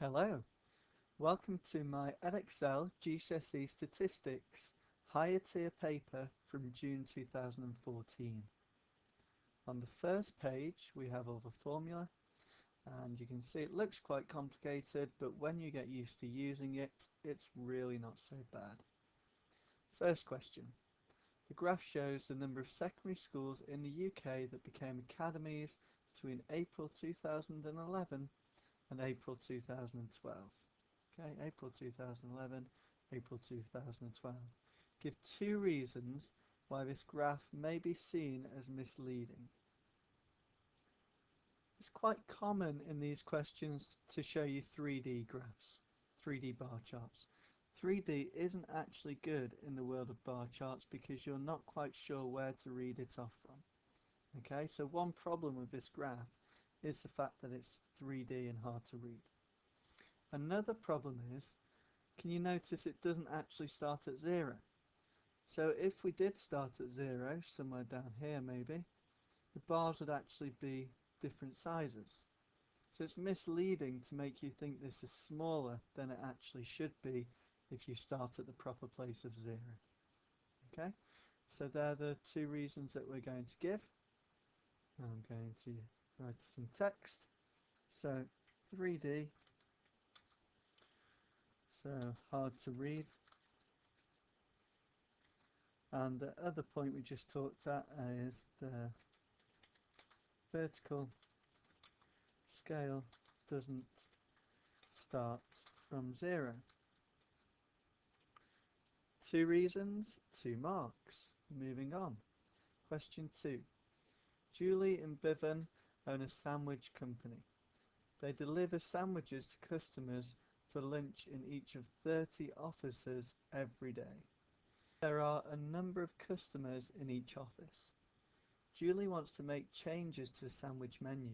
Hello, welcome to my Edexcel GCSE Statistics higher tier paper from June 2014. On the first page we have all the formula, and you can see it looks quite complicated, but when you get used to using it, it's really not so bad. First question. The graph shows the number of secondary schools in the UK that became academies between April 2011 and April 2012. Okay, April 2011, April 2012. Give two reasons why this graph may be seen as misleading. It's quite common in these questions to show you 3D graphs, 3D bar charts. 3D isn't actually good in the world of bar charts because you're not quite sure where to read it off from. Okay, so one problem with this graph is the fact that it's 3D and hard to read. Another problem is, can you notice it doesn't actually start at 0? So if we did start at 0, somewhere down here maybe, the bars would actually be different sizes. So it's misleading to make you think this is smaller than it actually should be if you start at the proper place of 0. Okay, so they're the two reasons that we're going to give. I'm going to write some text. So 3D, so hard to read. And the other point we just talked at is the vertical scale doesn't start from 0. Two reasons, 2 marks. Moving on. Question 2. Julie and Bevan own a sandwich company. They deliver sandwiches to customers for lunch in each of 30 offices every day. There are a number of customers in each office. Julie wants to make changes to the sandwich menu.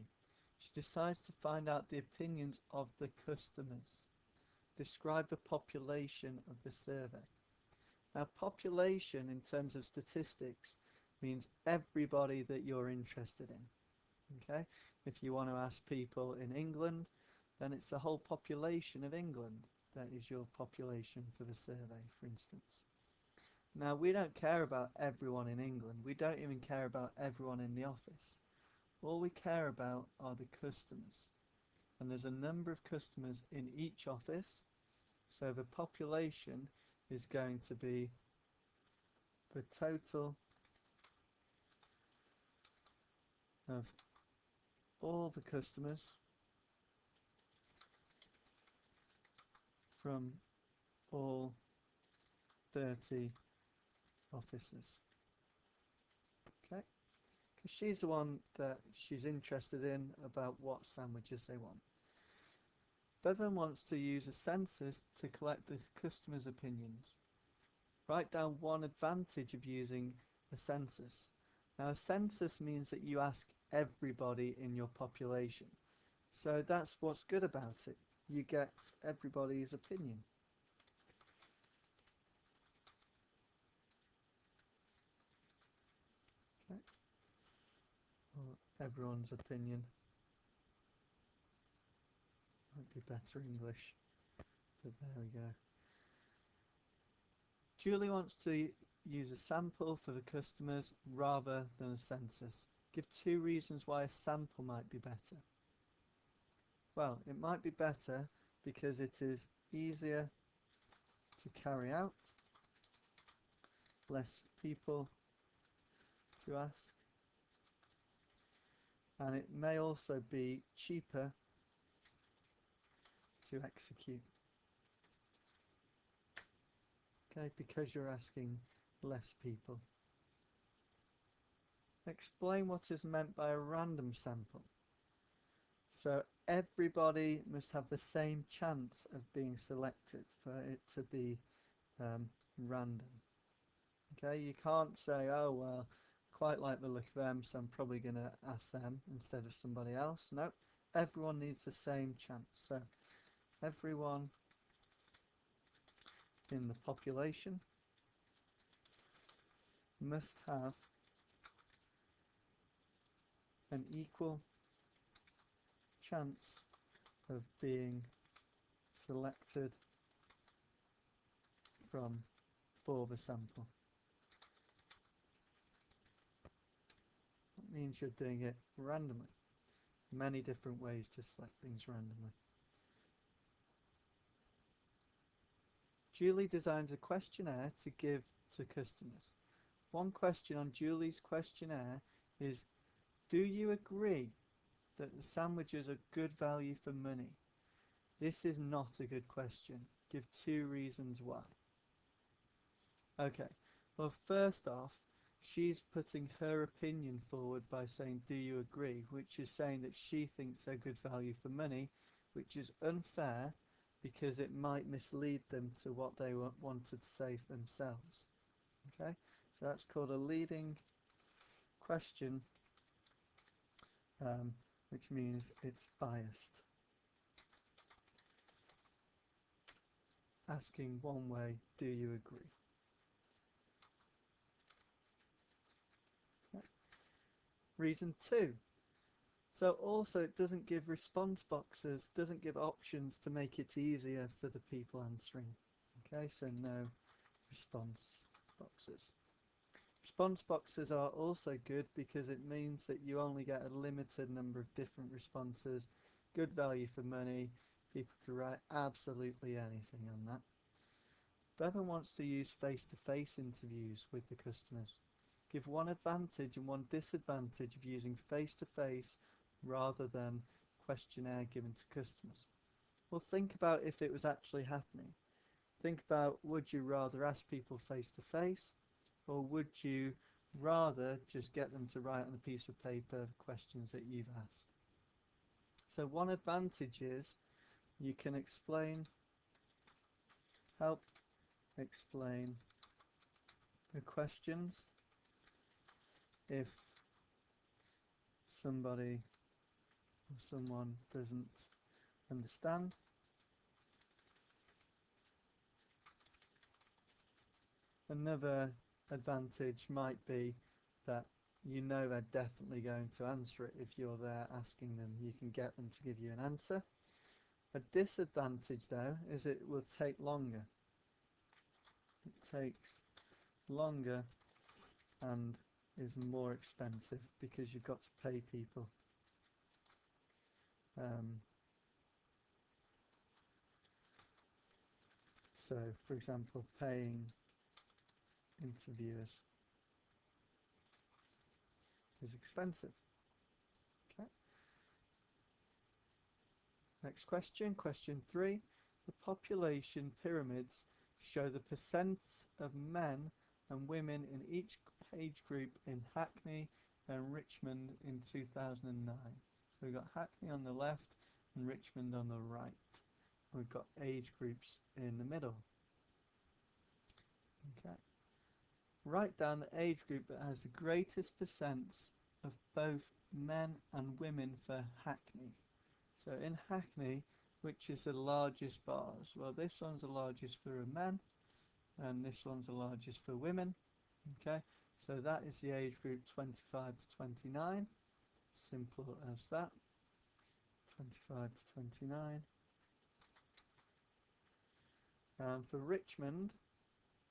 She decides to find out the opinions of the customers. Describe the population of the survey. Now, population in terms of statistics means everybody that you're interested in. Okay? If you want to ask people in England, then it's the whole population of England. That is your population for the survey, for instance. Now, we don't care about everyone in England. We don't even care about everyone in the office. All we care about are the customers. And there's a number of customers in each office. So the population is going to be the total of all the customers from all 30 offices. Okay? Because she's the one that she's interested in about what sandwiches they want. Bevan wants to use a census to collect the customers' opinions. Write down one advantage of using a census. Now, a census means that you ask everybody in your population. So that's what's good about it. You get everybody's opinion. Okay. Or everyone's opinion. Might be better English, but there we go. Julie wants to use a sample for the customers rather than a census. Give 2 reasons why a sample might be better. Well, it might be better because it is easier to carry out, less people to ask, and it may also be cheaper to execute. Okay, because you're asking less people. Explain what is meant by a random sample. So everybody must have the same chance of being selected for it to be random. Okay, you can't say, oh well, quite like the look of them, so I'm probably going to ask them instead of somebody else. No, everyone needs the same chance. So everyone in the population must have an equal chance of being selected from for the sample. That means you're doing it randomly. Many different ways to select things randomly. Julie designs a questionnaire to give to customers. One question on Julie's questionnaire is, do you agree that the sandwiches are good value for money? This is not a good question. Give 2 reasons why. Okay, well, first off, she's putting her opinion forward by saying, do you agree? Which is saying that she thinks they're good value for money, which is unfair because it might mislead them to what they wanted to say for themselves. Okay, so that's called a leading question, which means it's biased. Asking one way, do you agree? Okay. Reason 2. So also it doesn't give response boxes, doesn't give options to make it easier for the people answering. Okay, so no response boxes. Response boxes are also good because it means that you only get a limited number of different responses. Good value for money. People can write absolutely anything on that. Bevan wants to use face-to-face interviews with the customers. Give one advantage and one disadvantage of using face-to-face rather than questionnaire given to customers. Well, think about if it was actually happening. Think about, would you rather ask people face-to-face, or would you rather just get them to write on a piece of paper questions that you've asked? So one advantage is you can help explain the questions if somebody or someone doesn't understand. Another advantage might be that you know they're definitely going to answer it if you're there asking them. You can get them to give you an answer. A disadvantage, though, is it will take longer. It takes longer and is more expensive because you've got to pay people. So, for example, paying interviewers is expensive. Okay. Next question, question 3. The population pyramids show the percent of men and women in each age group in Hackney and Richmond in 2009. So we've got Hackney on the left and Richmond on the right. We've got age groups in the middle. Okay. Write down the age group that has the greatest percent of both men and women for Hackney. So in Hackney, which is the largest bars? Well, this one's the largest for men, and this one's the largest for women. Okay, so that is the age group 25 to 29. Simple as that. 25 to 29. And for Richmond,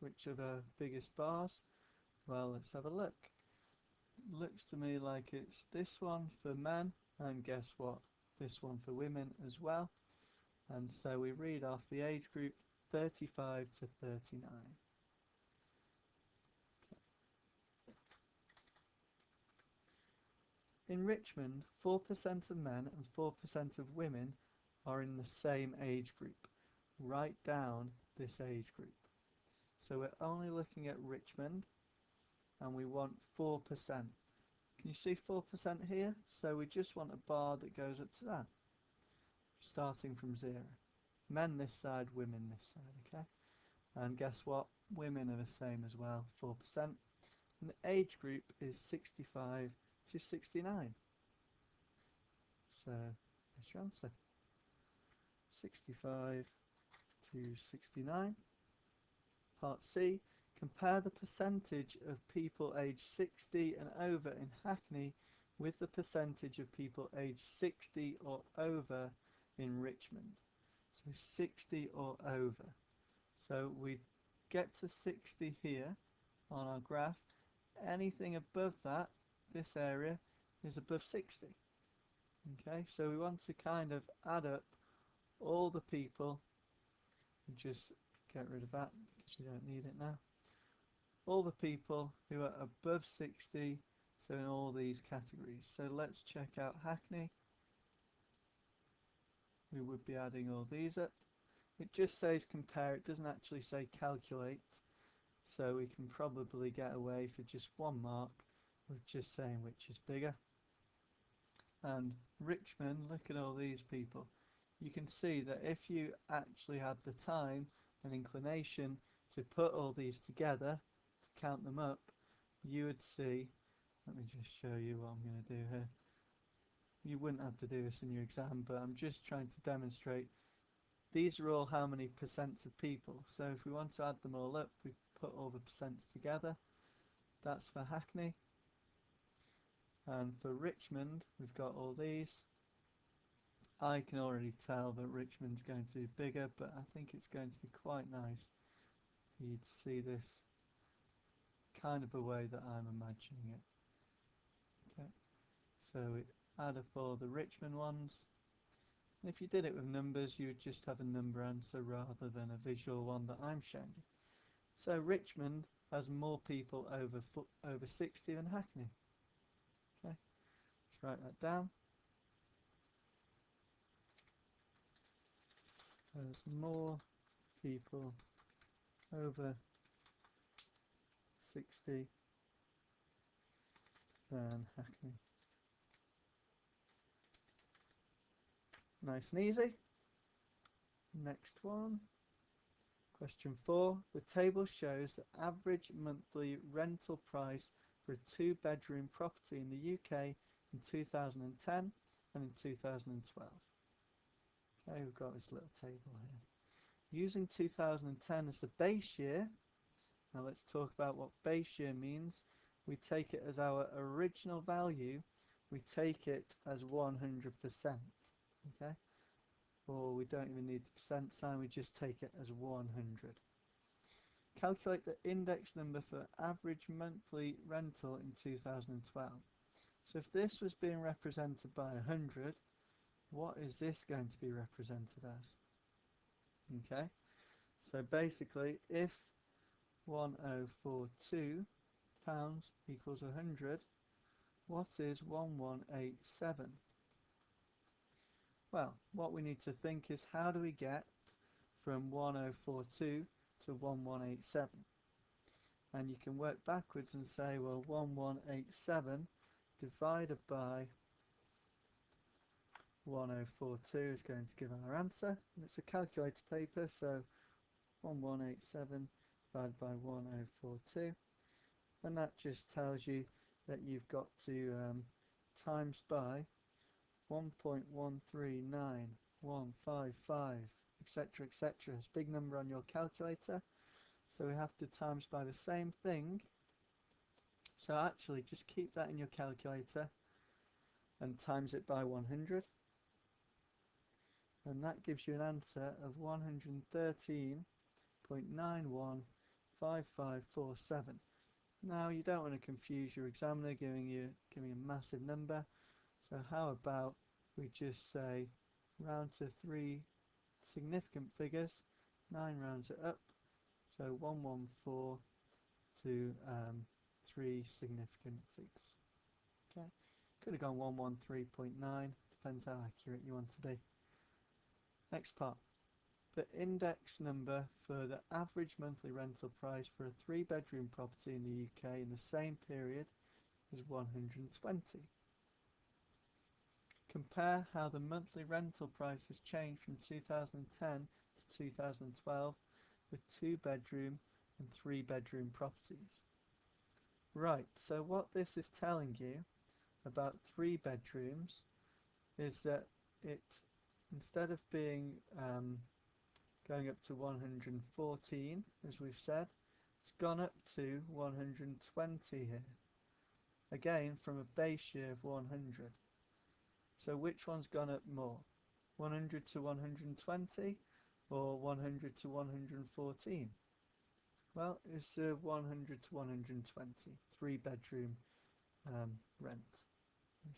which are the biggest bars? Well, let's have a look. Looks to me like it's this one for men, and guess what? This one for women as well. And so we read off the age group 35 to 39. In Richmond, 4% of men and 4% of women are in the same age group. Write down this age group. So we're only looking at Richmond, and we want 4%. Can you see 4% here? So we just want a bar that goes up to that, starting from 0. Men this side, women this side, okay? And guess what? Women are the same as well, 4%. And the age group is 65 to 69. So that's your answer. 65 to 69. Part C. Compare the percentage of people aged 60 and over in Hackney with the percentage of people aged 60 or over in Richmond. So 60 or over. So we get to 60 here on our graph. Anything above that, this area, is above 60. Okay, so we want to kind of add up all the people, and just get rid of that because you don't need it now. All the people who are above 60, so in all these categories. So let's check out Hackney. We would be adding all these up. It just says compare, it doesn't actually say calculate, so we can probably get away for just 1 mark with just saying which is bigger. And Richmond, look at all these people. You can see that if you actually had the time and inclination to put all these together, to count them up, you would see, let me just show you what I'm going to do here. You wouldn't have to do this in your exam, but I'm just trying to demonstrate. These are all how many percents of people. So if we want to add them all up, we put all the percents together. That's for Hackney. And for Richmond, we've got all these. I can already tell that Richmond's going to be bigger, but I think it's going to be quite nice for you to see this kind of a way that I'm imagining it. Okay, so we add up all the Richmond ones. If you did it with numbers, you would just have a number answer rather than a visual one that I'm showing you. So Richmond has more people over 60 than Hackney. Okay, let's write that down. There's more people over 60 than Hackney. Nice and easy. Next one. Question 4. The table shows the average monthly rental price for a 2-bedroom property in the UK in 2010 and in 2012. Okay, we've got this little table here. Using 2010 as the base year, now let's talk about what base year means. We take it as our original value, we take it as 100%, okay? Or we don't even need the percent sign, we just take it as 100. Calculate the index number for average monthly rental in 2012. So if this was being represented by 100, what is this going to be represented as? Okay, so basically if 1042 pounds equals 100, what is 1187? Well, what we need to think is how do we get from 1042 to 1187? And you can work backwards and say, well, 1187 divided by 1042 is going to give our answer. And it's a calculator paper, so 1187 divided by 1042. And that just tells you that you've got to times by 1.139155, etc., etc. It's a big number on your calculator, so we have to times by the same thing. So actually just keep that in your calculator and times it by 100, and that gives you an answer of 113.915547. Now you don't want to confuse your examiner giving a massive number, so how about we just say round to 3 significant figures, 9 rounds it up, so 114 to 3 significant figures. Okay, could have gone 113.9, depends how accurate you want to be. Next part. The index number for the average monthly rental price for a 3-bedroom property in the UK in the same period is 120. Compare how the monthly rental price has changed from 2010 to 2012 with 2-bedroom and 3-bedroom properties. Right, so what this is telling you about 3 bedrooms is that it, instead of being going up to 114, as we've said, it's gone up to 120 here. Again, from a base year of 100. So which one's gone up more? 100 to 120 or 100 to 114? Well, it's 100 to 120, 3 bedroom rent.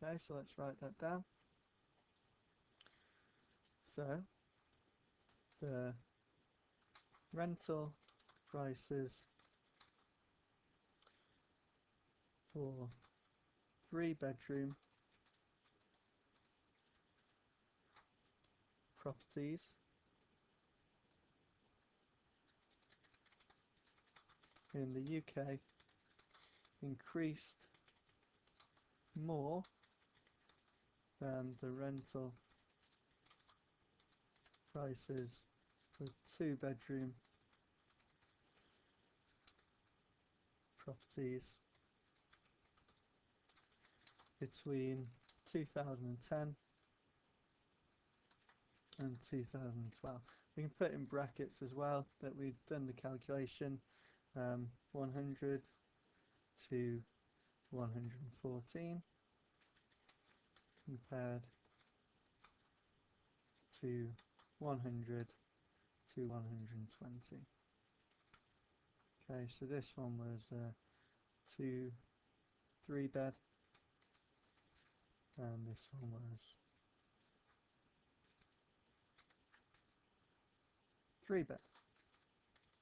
Okay, so let's write that down. So the rental prices for 3 bedroom properties in the UK increased more than the rental prices for 2 bedroom properties between 2010 and 2012. We can put in brackets as well that we've done the calculation, 100 to 114 compared to 100 to 120. Okay, so this one was 3 bed, and this one was 3 bed,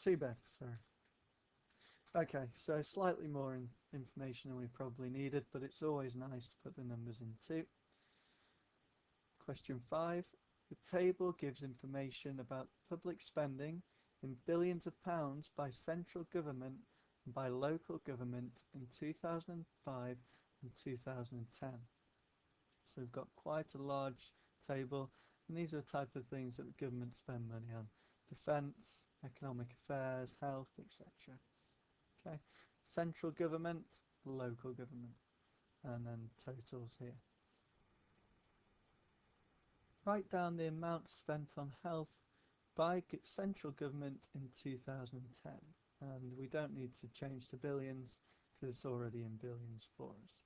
2 bed, sorry. Okay, so slightly more information than we probably needed, but it's always nice to put the numbers in too. Question 5. The table gives information about public spending in billions of pounds by central government and by local government in 2005 and 2010. So we've got quite a large table, and these are the type of things that the government spend money on: defence, economic affairs, health, etc. Okay, central government, local government, and then totals here. Write down the amount spent on health by central government in 2010, and we don't need to change to billions because it's already in billions for us.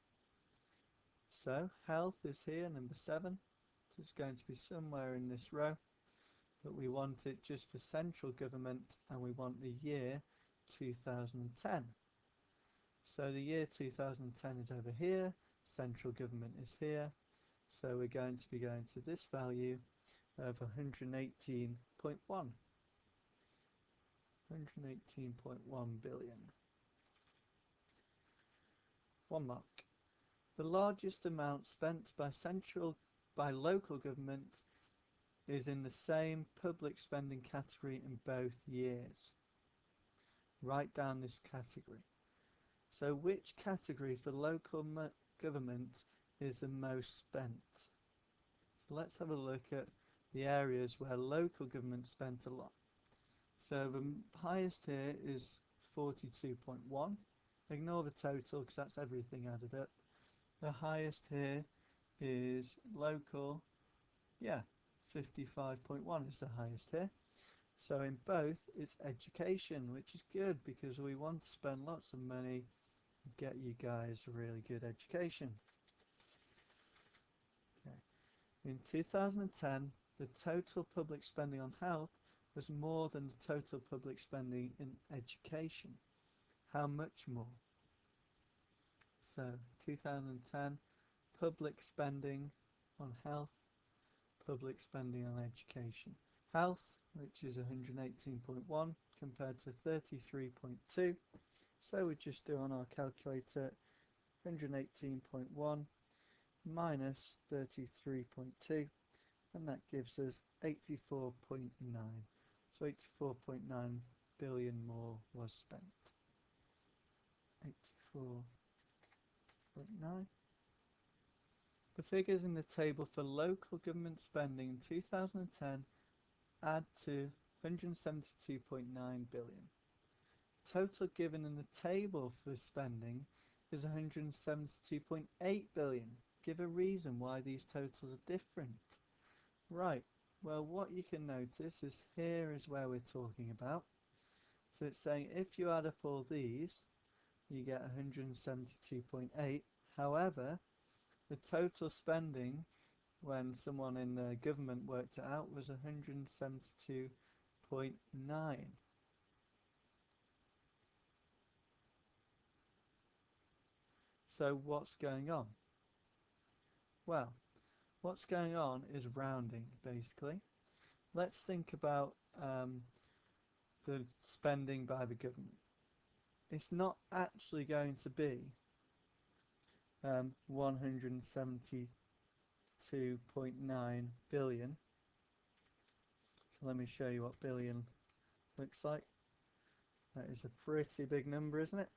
So health is here, number 7, so it's going to be somewhere in this row, but we want it just for central government, and we want the year 2010. So the year 2010 is over here, central government is here, so we're going to be going to this value of 118.1. 118.1 billion. 1 mark. The largest amount spent by local government is in the same public spending category in both years. Write down this category. So which category for local government is the most spent? So let's have a look at the areas where local government spent a lot. So the highest here is 42.1. Ignore the total because that's everything added up. The highest here is local, 55.1 is the highest here. So in both it's education, which is good because we want to spend lots of money and get you guys a really good education. Okay. In 2010, the total public spending on health was more than the total public spending in education. How much more? So 2010, public spending on health, public spending on education. Health, which is 118.1 compared to 33.2. So we just do on our calculator 118.1 minus 33.2, and that gives us 84.9. So 84.9 billion more was spent. 84.9. The figures in the table for local government spending in 2010 add to 172.9 billion. Total given in the table for spending is 172.8 billion. Give a reason why these totals are different. Right, well, what you can notice is here is where we're talking about. So it's saying if you add up all these, you get 172.8. However, the total spending when someone in the government worked it out was 172 2.9. So what's going on? Well, what's going on is rounding, basically. Let's think about the spending by the government. It's not actually going to be 172.9 billion. So let me show you what billion looks like. That is a pretty big number, isn't it?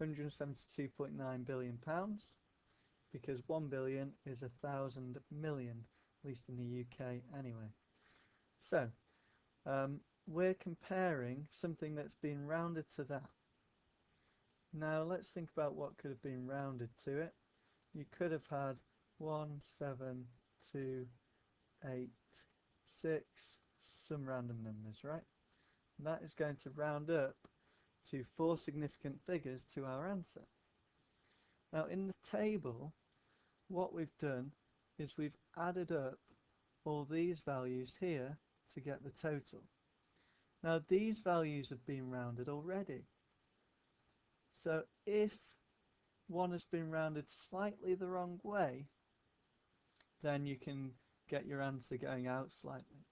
172.9 billion pounds, because 1 billion is 1,000 million, at least in the UK anyway. So we're comparing something that's been rounded to that. Now let's think about what could have been rounded to it. You could have had 17286, some random numbers, right? And that is going to round up to 4 significant figures to our answer. Now in the table, what we've done is we've added up all these values here to get the total. Now these values have been rounded already. So if one has been rounded slightly the wrong way, then you can get your answer going out slightly.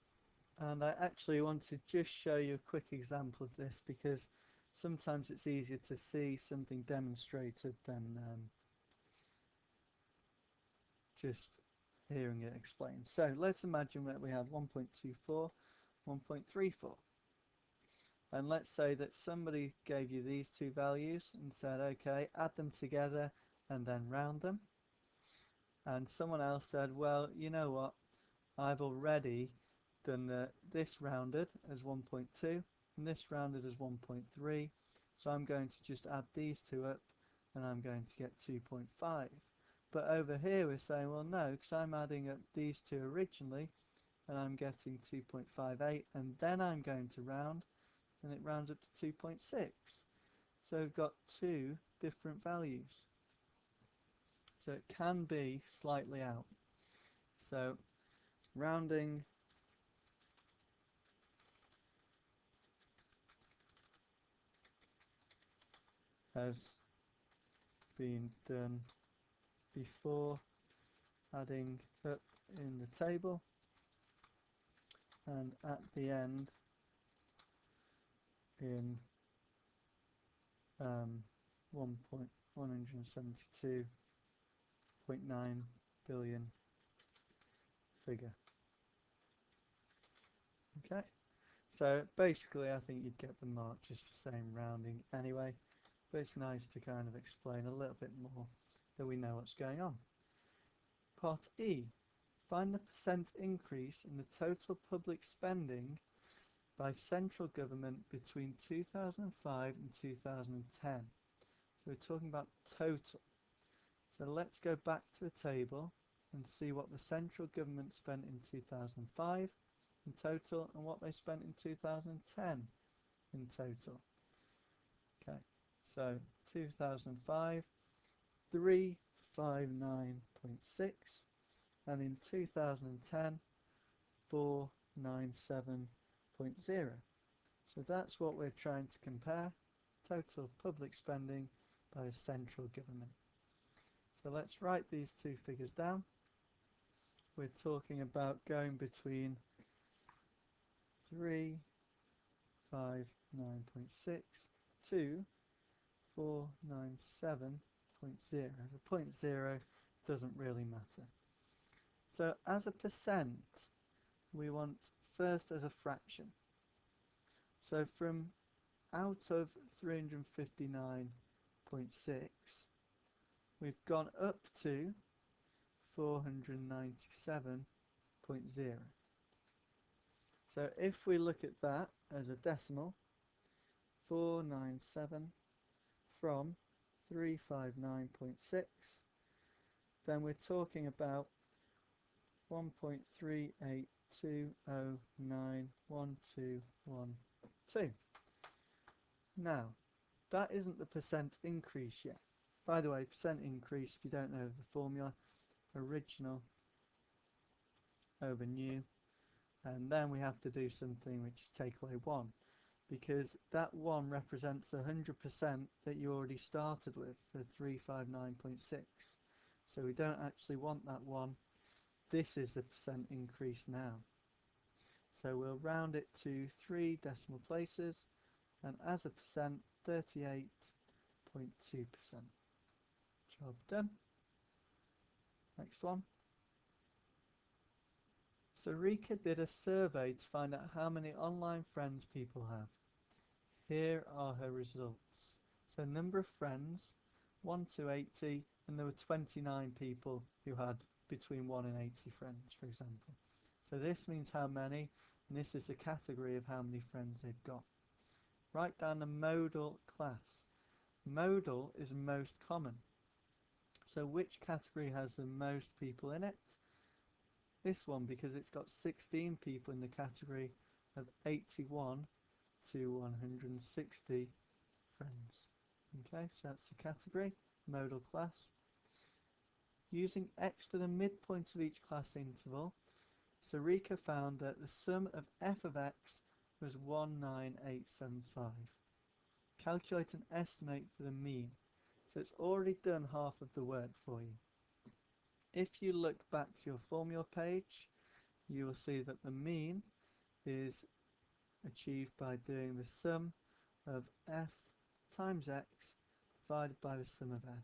And I actually want to just show you a quick example of this, because sometimes it's easier to see something demonstrated than just hearing it explained. So let's imagine that we have 1.24, 1.34. And let's say that somebody gave you these two values and said, okay, add them together and then round them. And someone else said, well, you know what, I've already done this rounded as 1.2 and this rounded as 1.3, so I'm going to just add these two up and I'm going to get 2.5. But over here we're saying, well no, because I'm adding up these two originally and I'm getting 2.58, and then I'm going to round and it rounds up to 2.6. So we've got two different values. So it can be slightly out. So rounding has been done before adding up in the table, and at the end in 172.9 billion figure. Okay, so basically I think you'd get the mark just for saying rounding anyway, but it's nice to kind of explain a little bit more so we know what's going on. Part E. Find the percent increase in the total public spending by central government between 2005 and 2010. So we're talking about total. So let's go back to the table and see what the central government spent in 2005 in total and what they spent in 2010 in total. Okay, so 2005, 359.6, and in 2010, 497.0. So that's what we're trying to compare, total public spending by the central government. So let's write these two figures down. We're talking about going between 359.6 to 497.0. The 0.0 doesn't really matter. So as a percent, we want first as a fraction. So from out of 359.6, we've gone up to 497.0. So if we look at that as a decimal, 497 from 359.6, then we're talking about 1.38209112. Now, that isn't the percent increase yet. By the way, percent increase, if you don't know the formula, original over new and then we have to do something which is take away 1, because that 1 represents 100% that you already started with for 359.6. So we don't actually want that 1. This is the percent increase now. So we'll round it to 3 decimal places, and as a percent, 38.2%. Job done. Next one. Sarika did a survey to find out how many online friends people have. Here are her results. So number of friends, 1 to 80, and there were 29 people who had between 1 and 80 friends, for example. So this means how many, and this is the category of how many friends they've got. Write down the modal class. Modal is most common. So which category has the most people in it? This one, because it's got 16 people in the category of 81 to 160 friends. Okay, so that's the category, modal class. Using x for the midpoint of each class interval, Sarika found that the sum of f of x was 19875. Calculate and estimate for the mean. So it's already done half of the work for you. If you look back to your formula page, you will see that the mean is achieved by doing the sum of f times x divided by the sum of f,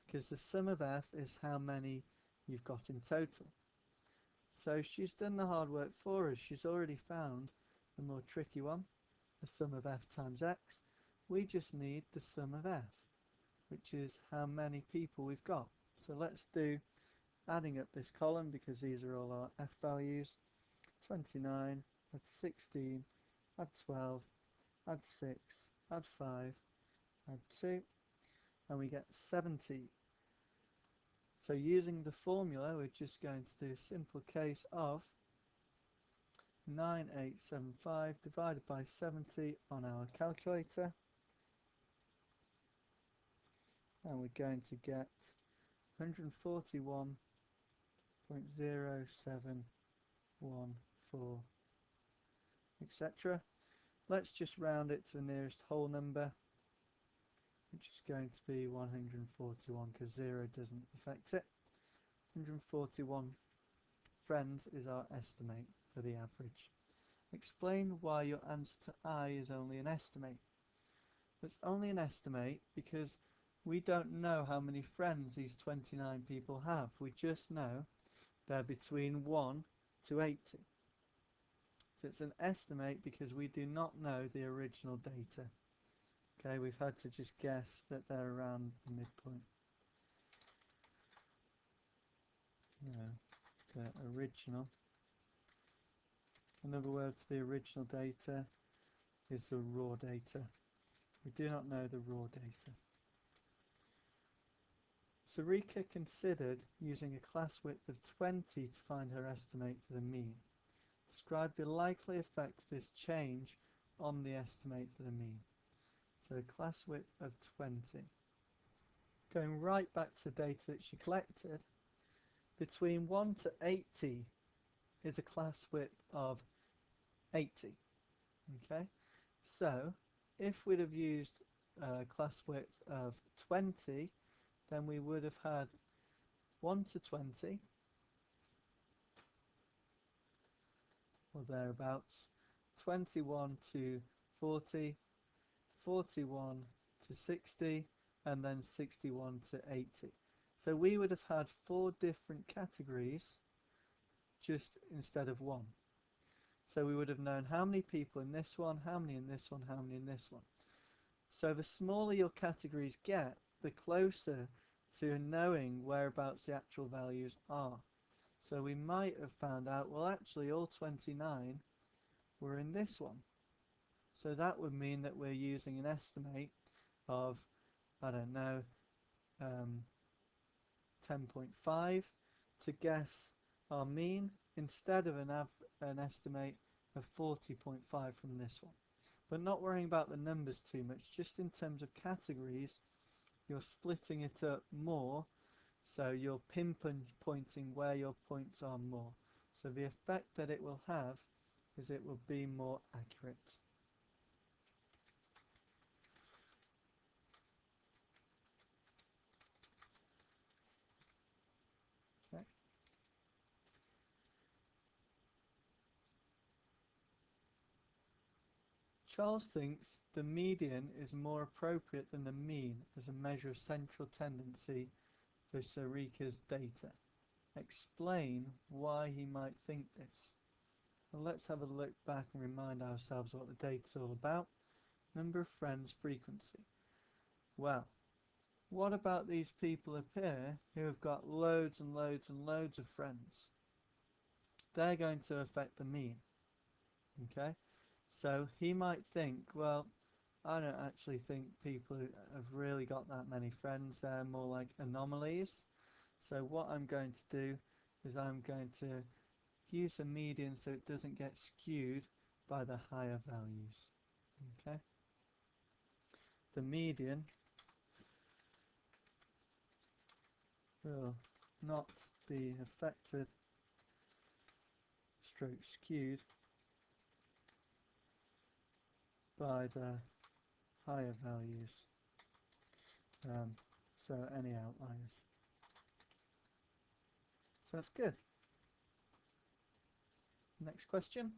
because the sum of f is how many you've got in total. So she's done the hard work for us. She's already found the more tricky one, the sum of f times x. We just need the sum of f, which is how many people we've got. So let's do adding up this column, because these are all our f values. 29, add 16, add 12, add 6, add 5, add 2, and we get 70. So using the formula, we're just going to do a simple case of 9875 divided by 70 on our calculator, and we're going to get 141.0714, etc. Let's just round it to the nearest whole number, which is going to be 141, because 0 doesn't affect it. 141 friends is our estimate for the average. Explain why your answer to I is only an estimate. It's only an estimate because we don't know how many friends these 29 people have. We just know they're between 1 to 80. So it's an estimate because we do not know the original data. Okay, we've had to just guess that they're around the midpoint. No, the original. Another word for the original data is the raw data. We do not know the raw data. Sarika considered using a class width of 20 to find her estimate for the mean. Describe the likely effect of this change on the estimate for the mean. So a class width of 20. Going right back to the data that she collected, between 1 to 80 is a class width of 80. Okay, so if we'd have used a class width of 20, then we would have had 1 to 20, or thereabouts, 21 to 40, 41 to 60, and then 61 to 80. So we would have had 4 different categories just instead of 1. So we would have known how many people in this one, how many in this one, how many in this one. So the smaller your categories get, the closer to knowing whereabouts the actual values are. So we might have found out, well, actually all 29 were in this one. So that would mean that we're using an estimate of, I don't know, 10.5 to guess our mean, instead of an estimate of 40.5 from this one. But not worrying about the numbers too much, just in terms of categories, you're splitting it up more, so you're pinpointing where your points are more. So the effect that it will have is it will be more accurate. Okay. Charles thinks the median is more appropriate than the mean as a measure of central tendency for Sarika's data. Explain why he might think this. Well, let's have a look back and remind ourselves what the data's all about. Number of friends, frequency. Well, what about these people up here who have got loads and loads and loads of friends? They're going to affect the mean. Okay, so he might think, well, I don't actually think people have really got that many friends. They're more like anomalies. So what I'm going to do is I'm going to use a median so it doesn't get skewed by the higher values. Okay, the median will not be affected stroke skewed by the higher values, so any outliers. So that's good. Next question.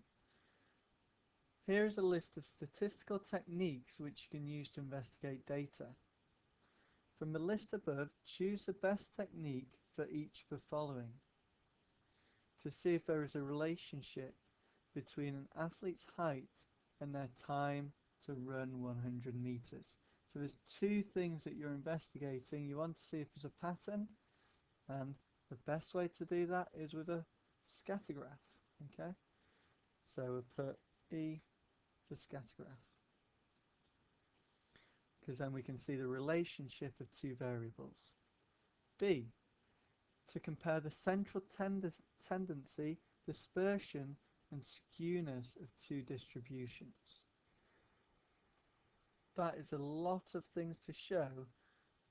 Here is a list of statistical techniques which you can use to investigate data. From the list above, choose the best technique for each of the following to see if there is a relationship between an athlete's height and their time to run 100 meters. So there's two things that you're investigating. You want to see if there's a pattern, and the best way to do that is with a scatter graph. Okay, so we'll put E for scatter graph, because then we can see the relationship of two variables. B, to compare the central tendency, dispersion and skewness of two distributions. That is a lot of things to show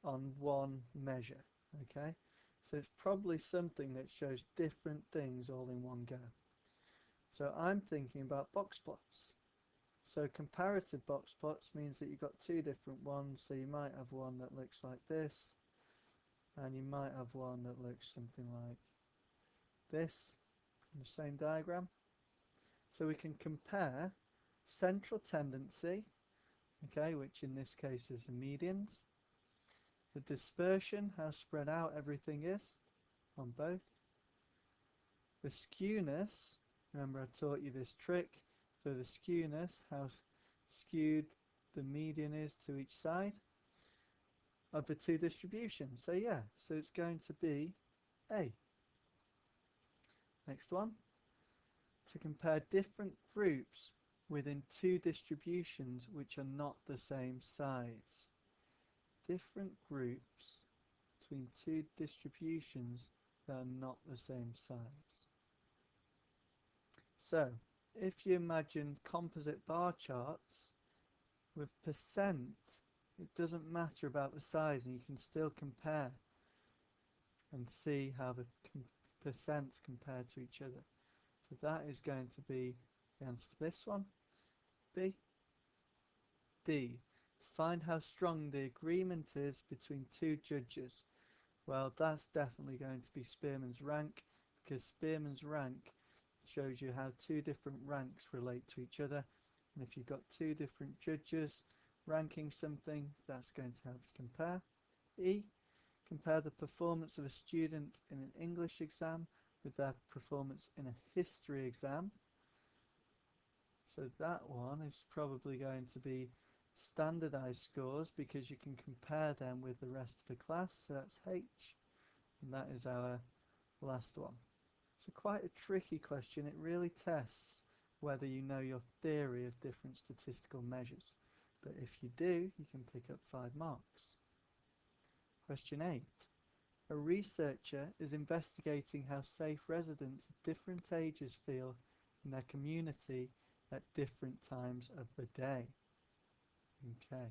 on one measure. Okay, so it's probably something that shows different things all in one go. So I'm thinking about box plots. So comparative box plots means that you've got two different ones. So you might have one that looks like this, and you might have one that looks something like this in the same diagram. So we can compare central tendency, okay, which in this case is the medians, the dispersion, how spread out everything is on both, the skewness, remember I taught you this trick, so the skewness, how skewed the median is to each side of the two distributions. So yeah, so it's going to be A. Next one, to compare different groups within two distributions which are not the same size. Different groups between two distributions that are not the same size. So, if you imagine composite bar charts with percent, it doesn't matter about the size, and you can still compare and see how the percents compare to each other. So that is going to be the answer for this one. B. D. To find how strong the agreement is between two judges. Well, that's definitely going to be Spearman's rank, because Spearman's rank shows you how two different ranks relate to each other. And if you've got two different judges ranking something, that's going to help you compare. E. Compare the performance of a student in an English exam with their performance in a history exam. So that one is probably going to be standardized scores, because you can compare them with the rest of the class. So that's H, and that is our last one. So quite a tricky question. It really tests whether you know your theory of different statistical measures. But if you do, you can pick up 5 marks. Question 8. A researcher is investigating how safe residents of different ages feel in their community at different times of the day. Okay,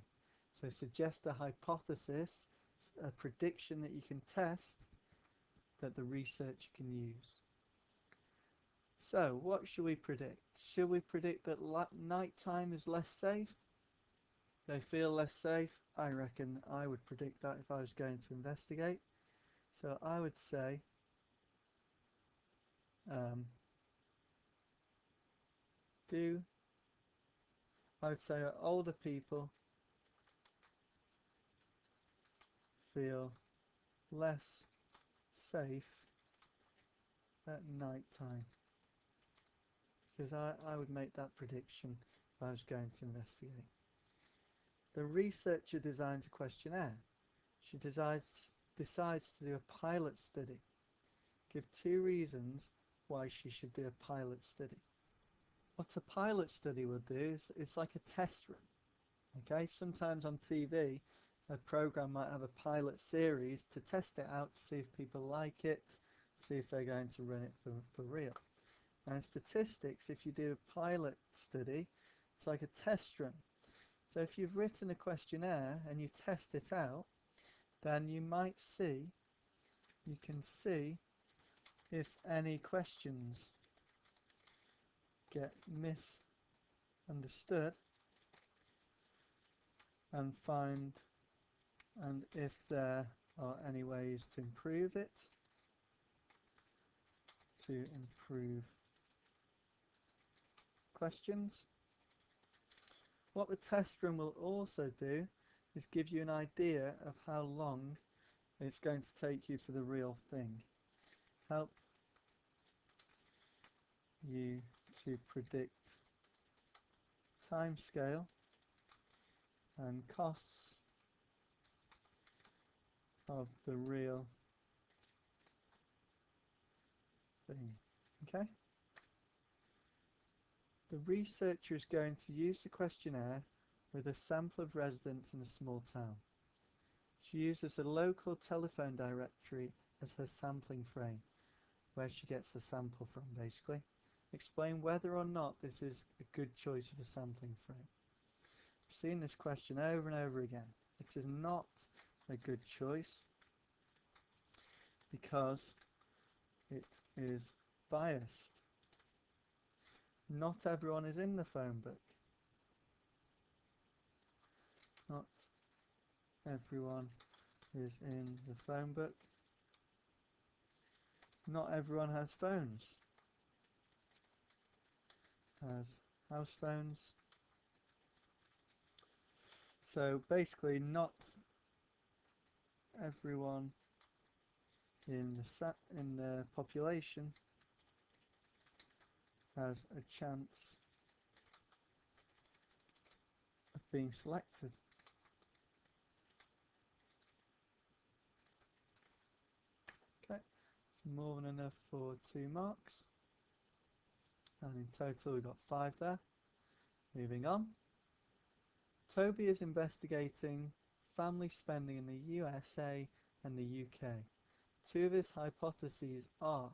so suggest a hypothesis, a prediction that you can test that the researcher can use. So, what should we predict? Should we predict that nighttime is less safe? They feel less safe? I reckon I would predict that if I was going to investigate. So I would say do I would say older people feel less safe at night time, because I would make that prediction if I was going to investigate. The researcher designs a questionnaire. She decides to do a pilot study. Give 2 reasons why she should do a pilot study. What a pilot study will do is it's like a test run. Okay, sometimes on TV a program might have a pilot series to test it out to see if people like it, see if they're going to run it for real. And in statistics, if you do a pilot study, it's like a test run. So if you've written a questionnaire and you test it out, then you can see if any questions get misunderstood and if there are any ways to improve it, to improve questions. What the test run will also do is give you an idea of how long it's going to take you for the real thing. Help you to predict timescale and costs of the real thing. Okay? The researcher is going to use the questionnaire with a sample of residents in a small town. She uses a local telephone directory as her sampling frame, where she gets the sample from, basically. Explain whether or not this is a good choice of a sampling frame. I've seen this question over and over again. It is not a good choice because it is biased. Not everyone is in the phone book. Not everyone is in the phone book. Not everyone has phones. Has house phones. So basically, not everyone in the population has a chance of being selected. Okay, it's more than enough for 2 marks, and in total we've got 5 there. Moving on. Toby is investigating family spending in the USA and the UK. 2 of his hypotheses are: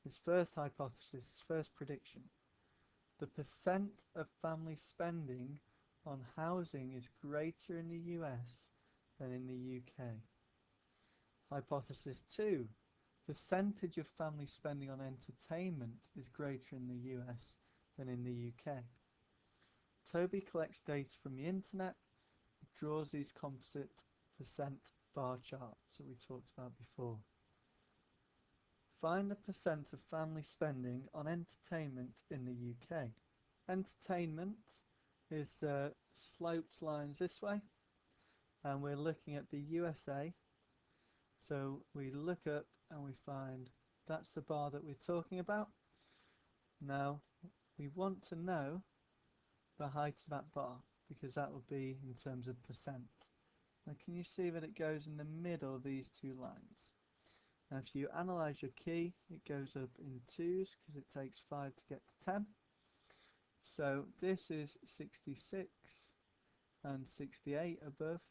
his first hypothesis, his first prediction, the percent of family spending on housing is greater in the US than in the UK. Hypothesis 2, percentage of family spending on entertainment is greater in the US than in the UK. Toby collects data from the internet, draws these composite percent bar charts that we talked about before. Find the percent of family spending on entertainment in the UK. Entertainment is the sloped lines this way, and we're looking at the USA. So we look up and we find that's the bar that we're talking about. Now we want to know the height of that bar, because that will be in terms of percent. Now can you see that it goes in the middle of these 2 lines? Now if you analyse your key, it goes up in 2s because it takes 5 to get to 10. So this is 66 and 68 above.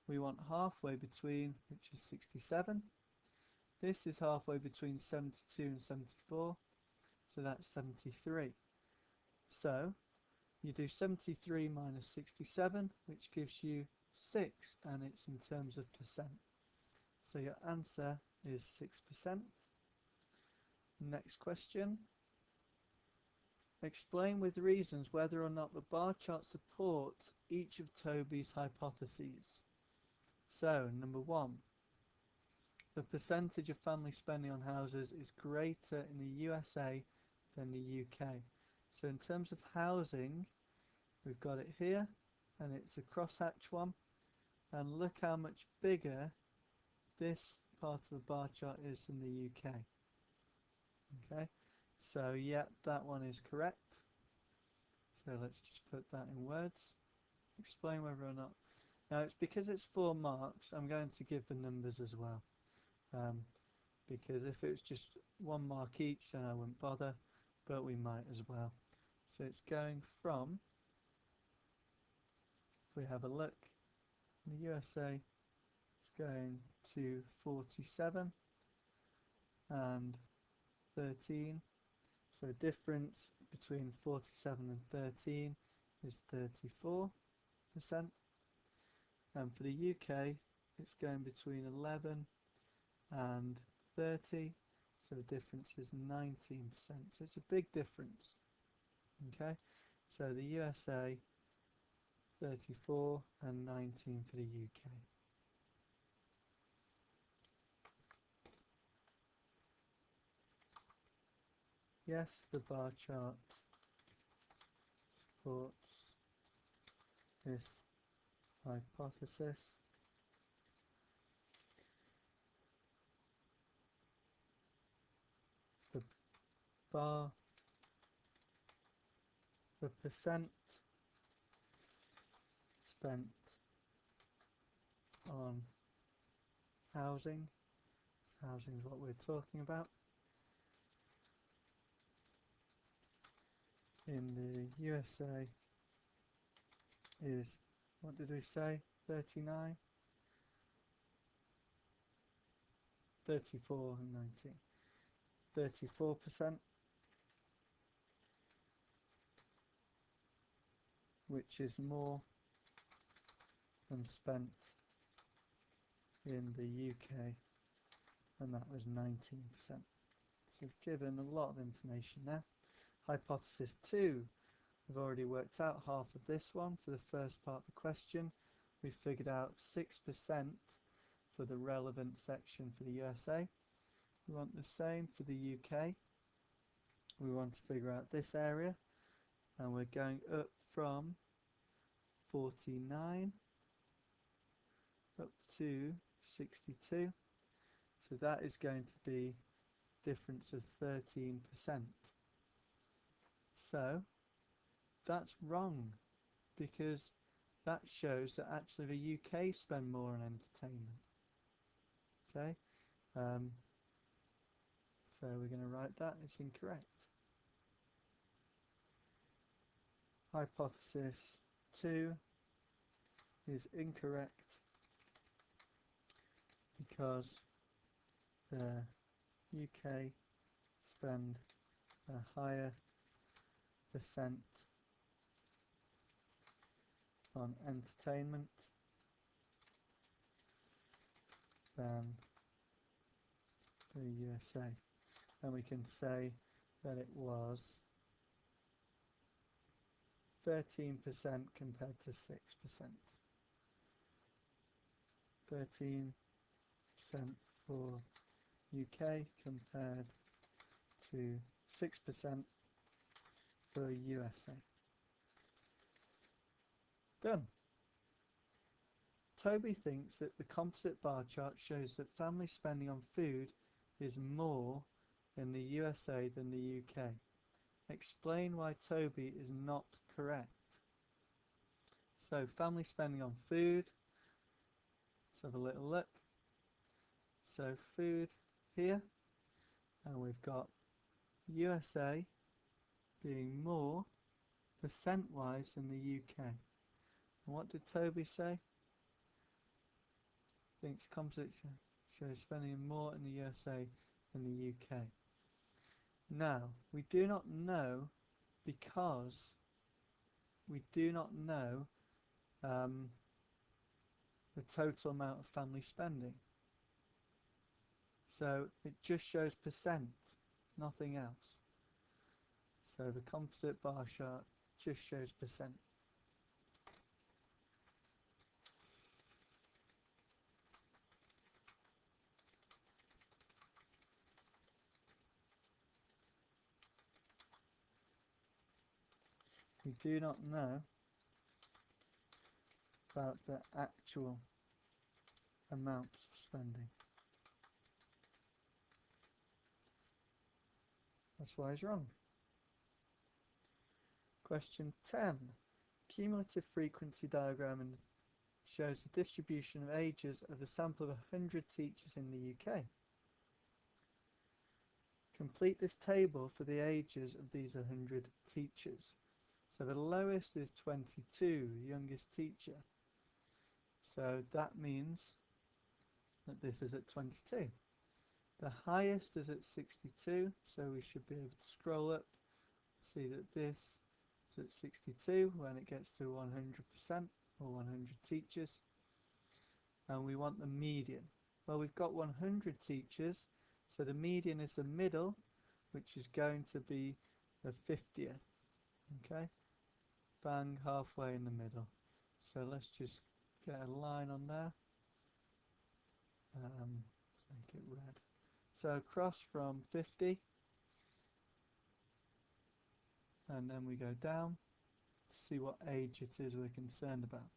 We want halfway between, which is 67. This is halfway between 72 and 74, so that's 73. So you do 73 minus 67, which gives you 6, and it's in terms of percent. So your answer is 6%. Next question. Explain with reasons whether or not the bar chart supports each of Toby's hypotheses. So, number 1, the percentage of family spending on houses is greater in the USA than the UK. So in terms of housing, we've got it here, and it's a crosshatch one, and look how much bigger this part of the bar chart is in the UK. Okay, so yeah, that one is correct. So let's just put that in words. Explain whether or not. Now it's because it's 4 marks, I'm going to give the numbers as well. Because if it was just 1 mark each, then I wouldn't bother, but we might as well. So it's going from, if we have a look, in the USA, it's going to 47 and 13. So the difference between 47 and 13 is 34%. And for the UK, it's going between 11 and 30, so the difference is 19%. So it's a big difference. Okay, so the USA 34 and 19 for the UK. Yes, the bar chart supports this hypothesis. The percent spent on housing, so housing is what we're talking about, in the USA is, what did we say, 39? 34 and 19. 34%, which is more than spent in the UK, and that was 19%. So we've given a lot of information there. Hypothesis 2, we've already worked out half of this one for the first part of the question. We figured out 6% for the relevant section for the USA. We want the same for the UK. We want to figure out this area, and we're going up from 49 up to 62. So that is going to be difference of 13%. So that's wrong, because that shows that actually the UK spend more on entertainment. Okay, so we're going to write that, it's incorrect. Hypothesis 2 is incorrect because the UK spend a higher percent on entertainment than the USA, and we can say that it was 13% compared to 6%. 13% for UK compared to 6% for USA. Done. Toby thinks that the composite bar chart shows that family spending on food is more in the USA than the UK. Explain why Toby is not correct. So family spending on food, let's have a little look. So food here, and we've got USA being more percent-wise than the UK. And what did Toby say? Thinks composite shows spending more in the USA than the UK. Now, we do not know, because we do not know the total amount of family spending. So it just shows percent, nothing else. So the composite bar chart just shows percent. We do not know about the actual amounts of spending. That's why it's wrong. Question 10. Cumulative frequency diagram shows the distribution of ages of a sample of 100 teachers in the UK. Complete this table for the ages of these 100 teachers. So the lowest is 22, youngest teacher. So that means that this is at 22. The highest is at 62, so we should be able to scroll up, see that this is at 62 when it gets to 100% or 100 teachers. And we want the median. Well, we've got 100 teachers, so the median is the middle, which is going to be the 50th. Okay, bang halfway in the middle. So let's just get a line on there. Let's make it red. So across from 50, and then we go down to see what age it is we're concerned about.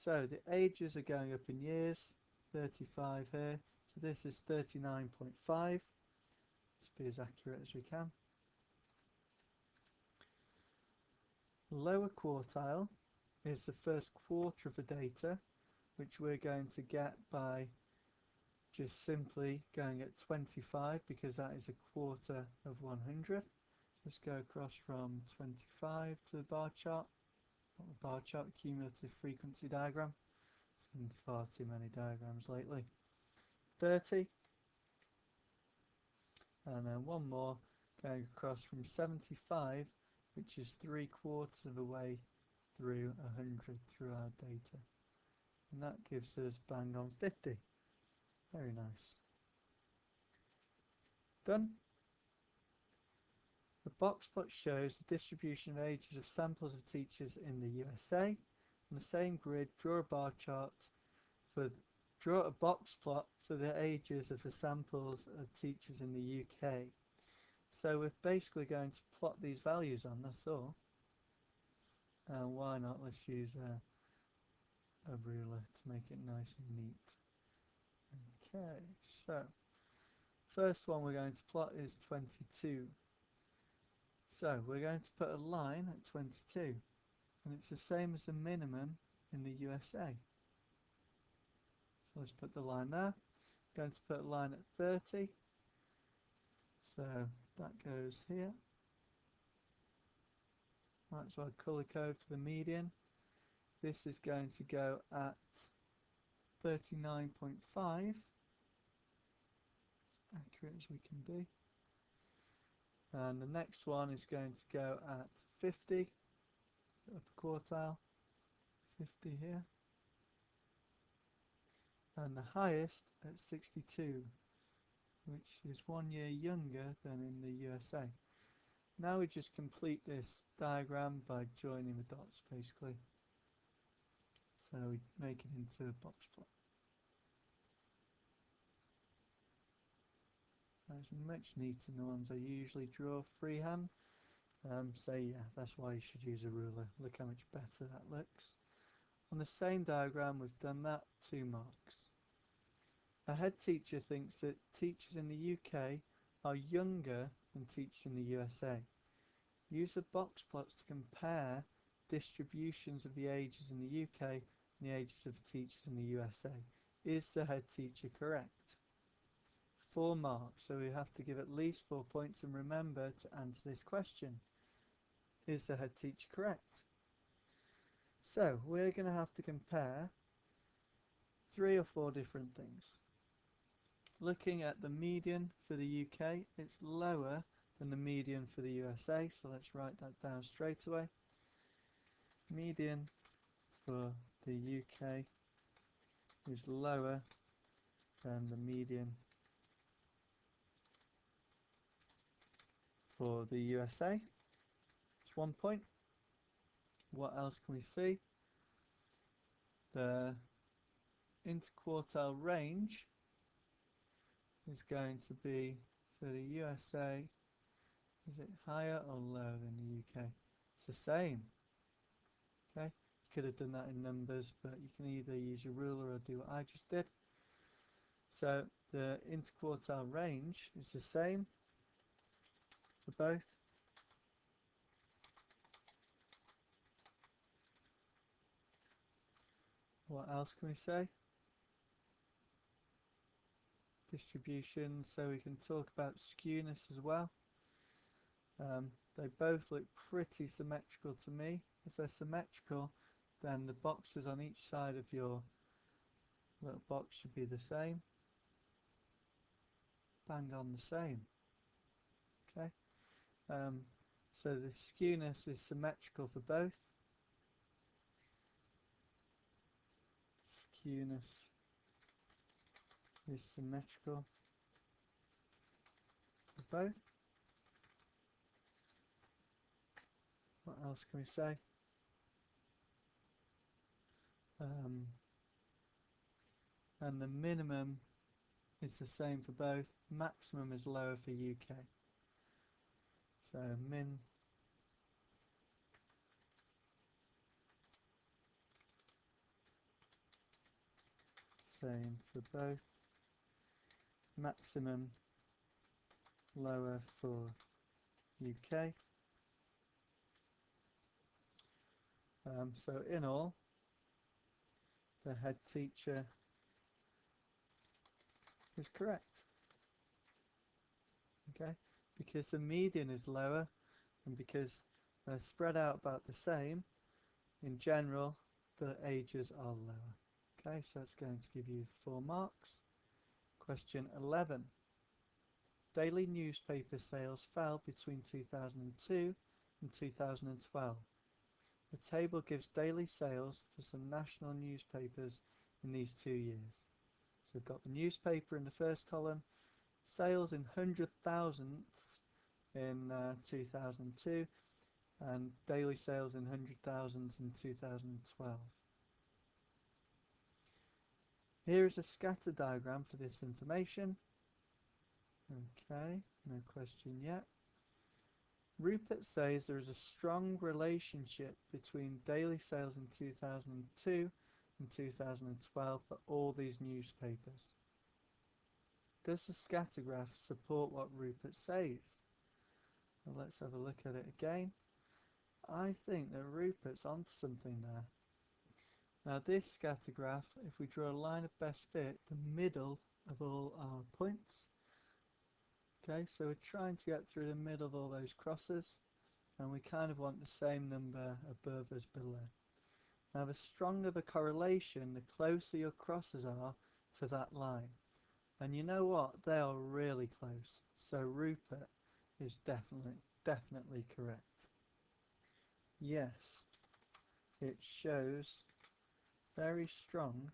So the ages are going up in years, 35 here, so this is 39.5. Let's be as accurate as we can. Lower quartile is the first quarter of the data, which we're going to get by just simply going at 25, because that is a quarter of 100. Let's go across from 25 to the bar chart. Not the bar chart, cumulative frequency diagram. Seen far too many diagrams lately. 30. And then one more going across from 75, which is 3/4 of the way through 100 through our data. And that gives us bang on 50. Very nice. Done. The box plot shows the distribution of ages of samples of teachers in the USA. On the same grid, draw a bar chart draw a box plot for the ages of the samples of teachers in the UK. So we're basically going to plot these values on, that's all. And why not? Let's use a ruler to make it nice and neat. Okay, so first one we're going to plot is 22. So we're going to put a line at 22, and it's the same as the minimum in the USA. So let's put the line there. I'm going to put a line at 30. So that goes here. Might as well colour code for the median. This is going to go at 39.5. Accurate as we can be. And the next one is going to go at 50, upper quartile, 50 here. And the highest at 62, which is 1 year younger than in the USA. Now we just complete this diagram by joining the dots, basically. So we make it into a box plot. That's much neater than the ones I usually draw freehand. So yeah, that's why you should use a ruler. Look how much better that looks. On the same diagram we've done that, 2 marks. A head teacher thinks that teachers in the UK are younger than teachers in the USA. Use the box plots to compare distributions of the ages in the UK and the ages of the teachers in the USA. Is the head teacher correct? 4 marks, so we have to give at least 4 points, and remember to answer this question. Is the head teacher correct? So we're going to have to compare 3 or 4 different things. Looking at the median for the UK, it's lower than the median for the USA, so let's write that down straight away. Median for the UK is lower than the median for the USA. It's 1 point. What else can we see? The interquartile range is going to be, for the USA, is it higher or lower than the UK? It's the same. Okay, you could have done that in numbers, but you can either use your ruler or do what I just did. So the interquartile range is the same for both. What else can we say? Distribution, so we can talk about skewness as well. They both look pretty symmetrical to me. If they're symmetrical, then the boxes on each side of your little box should be the same. Bang on the same. Okay. So the skewness is symmetrical for both. Skewness is symmetrical for both. What else can we say? And the minimum is the same for both. Maximum is lower for UK. So min same for both. Maximum lower for UK. So in all, the head teacher is correct. Okay, because the median is lower and because they're spread out about the same, in general the ages are lower. Okay, so that's going to give you 4 marks. Question 11. Daily newspaper sales fell between 2002 and 2012. The table gives daily sales for some national newspapers in these 2 years. So we've got the newspaper in the first column, sales in 100,000 in 2002, and daily sales in 100,000 in 2012. Here is a scatter diagram for this information. Okay, no question yet. Rupert says there is a strong relationship between daily sales in 2002 and 2012 for all these newspapers. Does the scatter graph support what Rupert says? Well, let's have a look at it again. I think that Rupert's onto something there. Now this scatter graph, if we draw a line of best fit, the middle of all our points. Okay, so we're trying to get through the middle of all those crosses, and we kind of want the same number above as below. Now the stronger the correlation, the closer your crosses are to that line. And you know what? They are really close. So Rupert is definitely correct. Yes, it shows very strong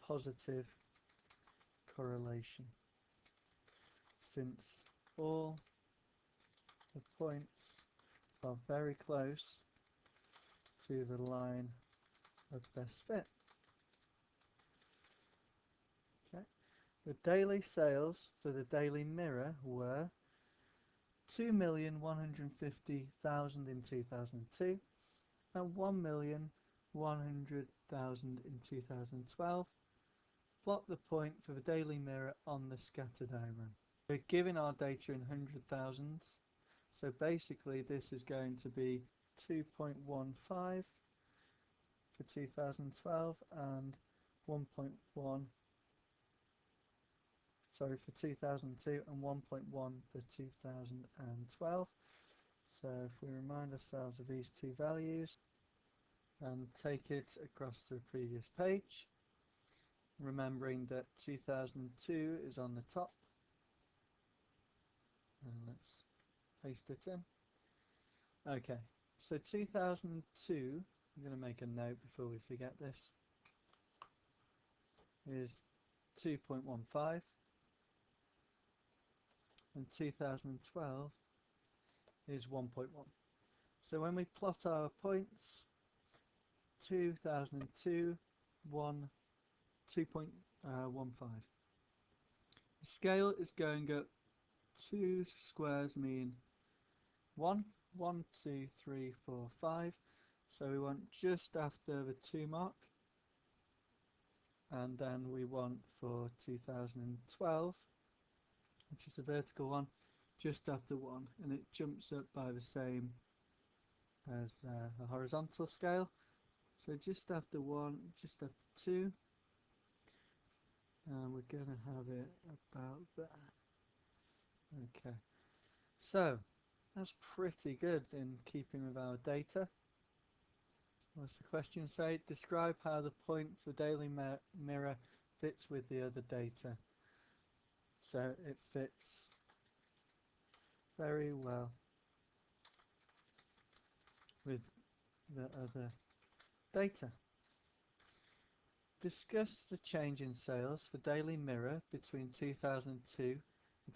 positive correlation, since all the points are very close to the line of best fit. Okay. The daily sales for the Daily Mirror were 2,150,000 in 2002 and 1,100,000 in 2012. Plot the point for the Daily Mirror on the scatter diagram. We're given our data in 100,000s, so basically this is going to be 2.15 for 2012 and 1.1 for 2002 and 1.1 for 2012. So if we remind ourselves of these two values and take it across to the previous page, remembering that 2002 is on the top, and let's paste it in. Okay, so 2002, I'm going to make a note before we forget this, is 2.15, and 2012 is 1.1. So when we plot our points, 2002, 1, 2.15. The scale is going up 2 squares mean 1, 1, 2, 3, 4, 5. So we want just after the 2 mark. And then we want for 2012, which is a vertical one, just after 1. And it jumps up by the same as the horizontal scale. So just after 1, just after 2. And we're going to have it about there. Okay. So that's pretty good in keeping with our data. What's the question say? Describe how the point for Daily Mirror fits with the other data. So it fits very well with the other data. Discuss the change in sales for Daily Mirror between 2002 and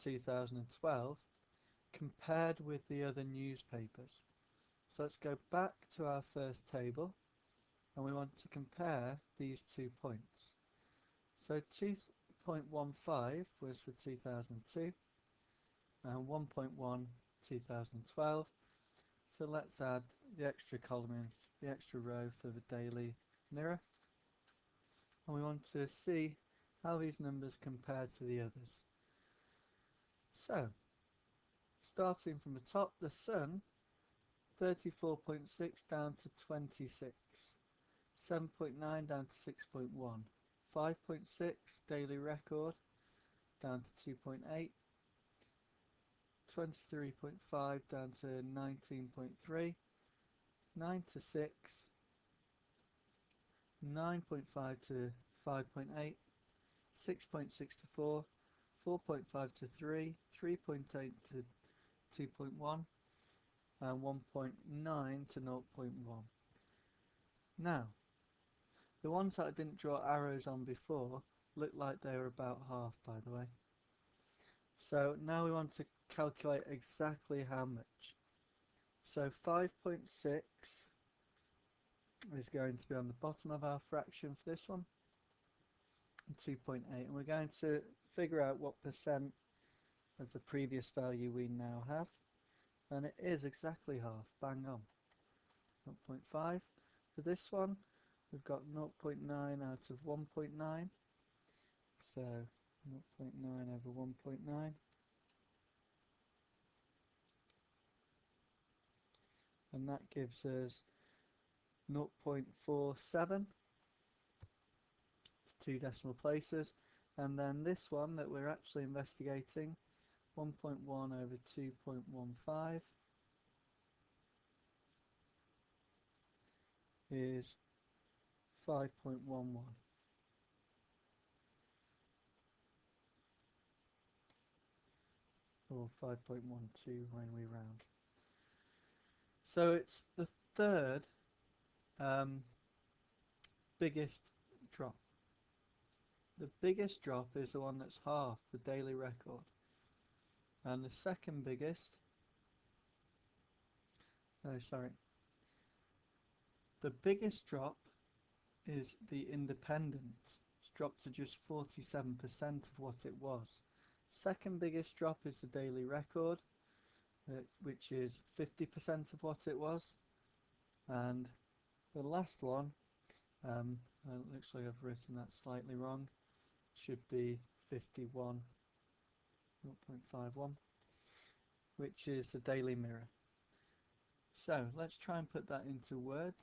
2012 compared with the other newspapers. So let's go back to our first table and we want to compare these 2 points. So 2.15 was for 2002 and 1.1 2012. So let's add the extra column in, the extra row for the Daily Mirror. And we want to see how these numbers compare to the others. So, starting from the top, the Sun, 34.6 down to 26, 7.9 down to 6.1, 5.6 Daily Record down to 2.8, 23.5 down to 19.3, 9 to 6, 9.5 to 5.8, 6.6 to 4, 4.5 to 3, 3.8 to 2.1, and 1.9 to 0.1. Now, the ones that I didn't draw arrows on before look like they were about half, by the way. So now we want to calculate exactly how much. So 5.6 is going to be on the bottom of our fraction for this one, and 2.8, and we're going to figure out what percent of the previous value we now have, and it is exactly half, bang on. 0.5 for this one, we've got 0.9 out of 1.9, so 0.9 over 1.9, and that gives us 0.47, 2 decimal places. And then this one that we're actually investigating, 1.1 over 2.15, is 5.11, or 5.12 when we round. So it's the third biggest drop. The biggest drop is the one that's half, the Daily Record. And the second biggest, the biggest drop is the Independent. It's dropped to just 47% of what it was. Second biggest drop is the Daily Record, which is 50% of what it was. And the last one, it looks like I've written that slightly wrong, should be 51, 0.51, which is the Daily Mirror. So let's try and put that into words.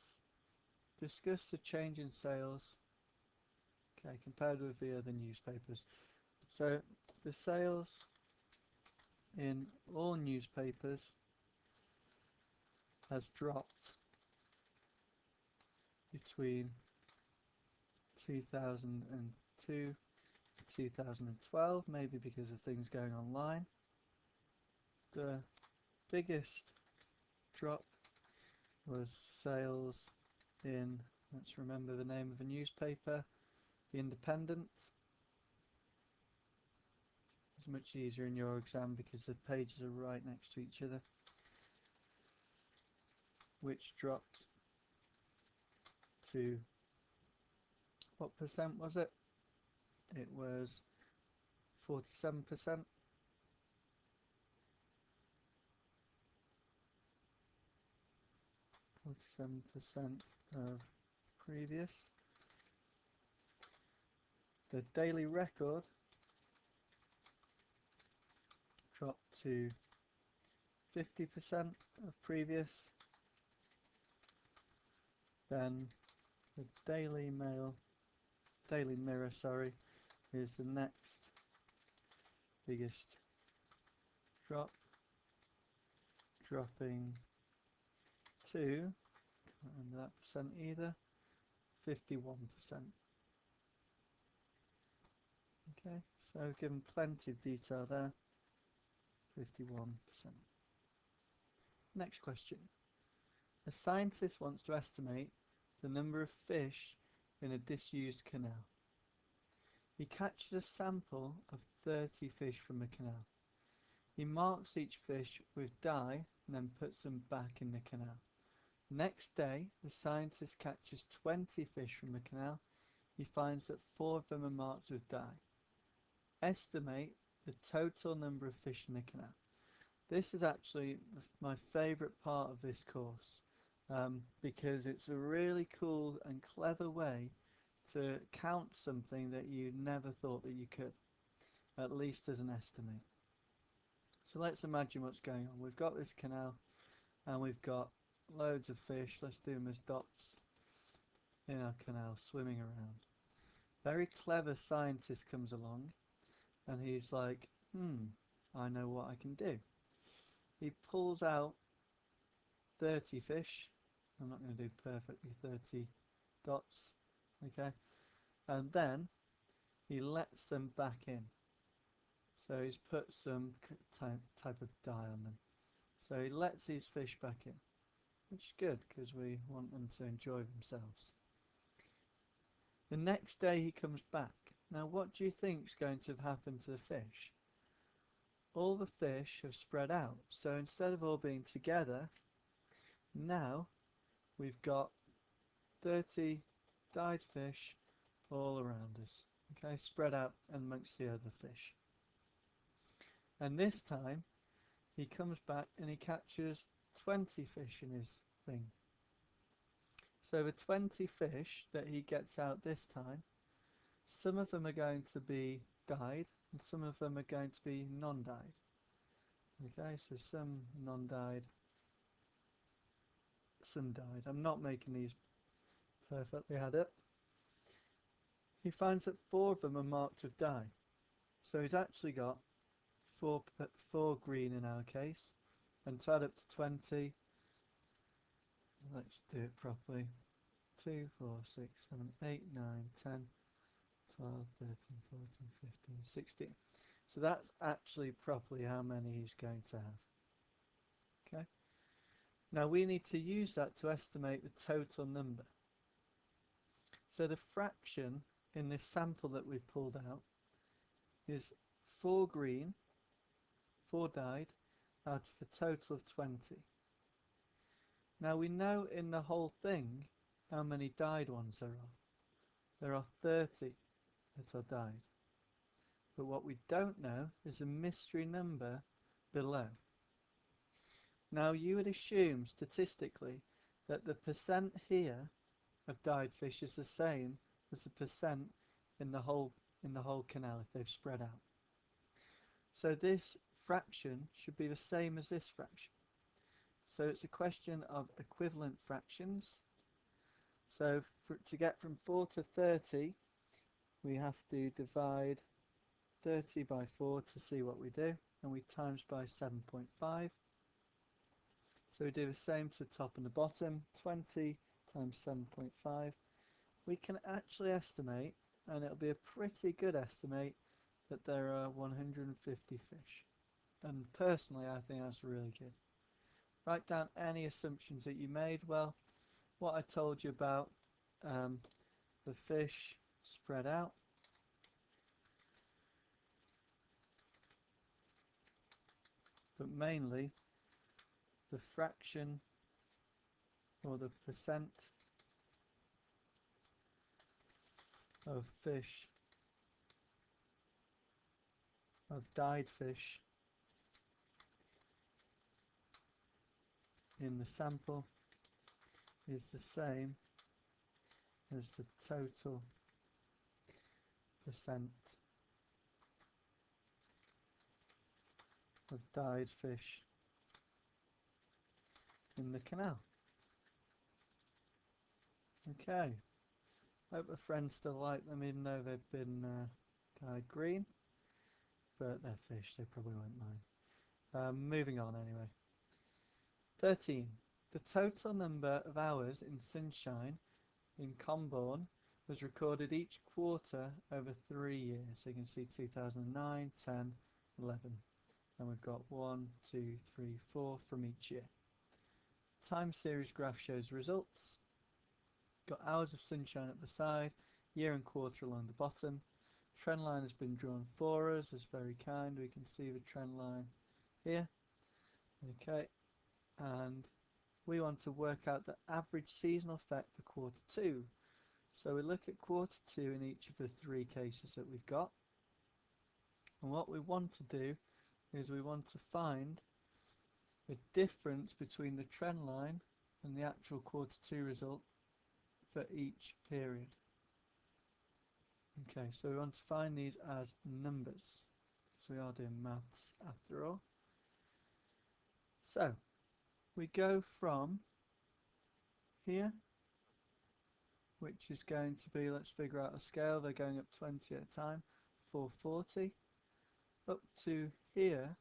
Discuss the change in sales, okay, compared with the other newspapers. So the sales in all newspapers has dropped between 2002 and 2012, maybe because of things going online. The biggest drop was sales in, let's remember the name of the newspaper, The Independent, It's much easier in your exam because the pages are right next to each other. Which dropped to, what percent was it? It was 47%. 47% of previous. The daily record dropped to 50% of previous. Then the Daily Mirror, sorry, is the next biggest drop, dropping to, can't remember that percent either, 51%. Okay, so given plenty of detail there, 51%. Next question. A scientist wants to estimate the number of fish in a disused canal. He catches a sample of 30 fish from the canal. He marks each fish with dye and then puts them back in the canal. Next day, the scientist catches 20 fish from the canal. He finds that 4 of them are marked with dye. Estimate the total number of fish in the canal. This is actually my favourite part of this course because it's a really cool and clever way to count something that you never thought that you could, at least as an estimate. So let's imagine what's going on. We've got this canal and we've got loads of fish. Let's do them as dots in our canal swimming around. Very clever scientist comes along and he's like, I know what I can do. He pulls out 30 fish. I'm not going to do perfectly 30 dots, okay? And then he lets them back in. So he's put some type of dye on them. So he lets these fish back in, which is good because we want them to enjoy themselves. The next day he comes back. Now what do you think is going to have happened to the fish? All the fish have spread out. So instead of all being together, now we've got 30 dyed fish all around us, okay, spread out amongst the other fish. And this time he comes back and he catches 20 fish in his thing. So the 20 fish that he gets out this time, some of them are going to be dyed and some of them are going to be non-dyed. Okay, so some non-dyed, some dyed. I'm not making these perfectly add up. He finds that 4 of them are marked with dye. So he's actually got 4 green in our case, and to add up to 20, let's do it properly. 2, 4, 6, 7, 8, 9, 10, 12, 13, 14, 15, 16. So that's actually properly how many he's going to have. Okay. Now we need to use that to estimate the total number. So the fraction in this sample that we've pulled out is 4 green, 4 dyed, out of a total of 20. Now we know in the whole thing how many dyed ones there are. There are 30 that are dyed. But what we don't know is the mystery number below. Now you would assume statistically that the percent here of dyed fish is the same as the percent in the whole canal if they've spread out. So this fraction should be the same as this fraction. So it's a question of equivalent fractions. So to get from 4 to 30, we have to divide 30 by 4 to see what we do, and we times by 7.5. So we do the same to the top and the bottom, 20 times 7.5. We can actually estimate, and it'll be a pretty good estimate, that there are 150 fish. And personally I think that's really good. Write down any assumptions that you made. Well, what I told you about the fish spread out, but mainly the fraction or the percent of fish, of died fish in the sample is the same as the total percent of died fish in the canal. Okay, hope the friends still like them even though they've been dyed green, but they're fish, they probably won't mind. Moving on anyway. 13. The total number of hours in sunshine in Combourne was recorded each quarter over 3 years. So you can see 2009, 10, 11. And we've got 1, 2, 3, 4 from each year. Time series graph shows results. Got hours of sunshine at the side, year and quarter along the bottom. Trend line has been drawn for us, it's very kind. We can see the trend line here. Okay, and we want to work out the average seasonal effect for quarter 2. So we look at quarter 2 in each of the 3 cases that we've got. And what we want to do is we want to find the difference between the trend line and the actual quarter 2 result for each period. Okay, so we want to find these as numbers. So we are doing maths after all. So we go from here, which is going to be, let's figure out a scale, they're going up 20 at a time, 440, up to here,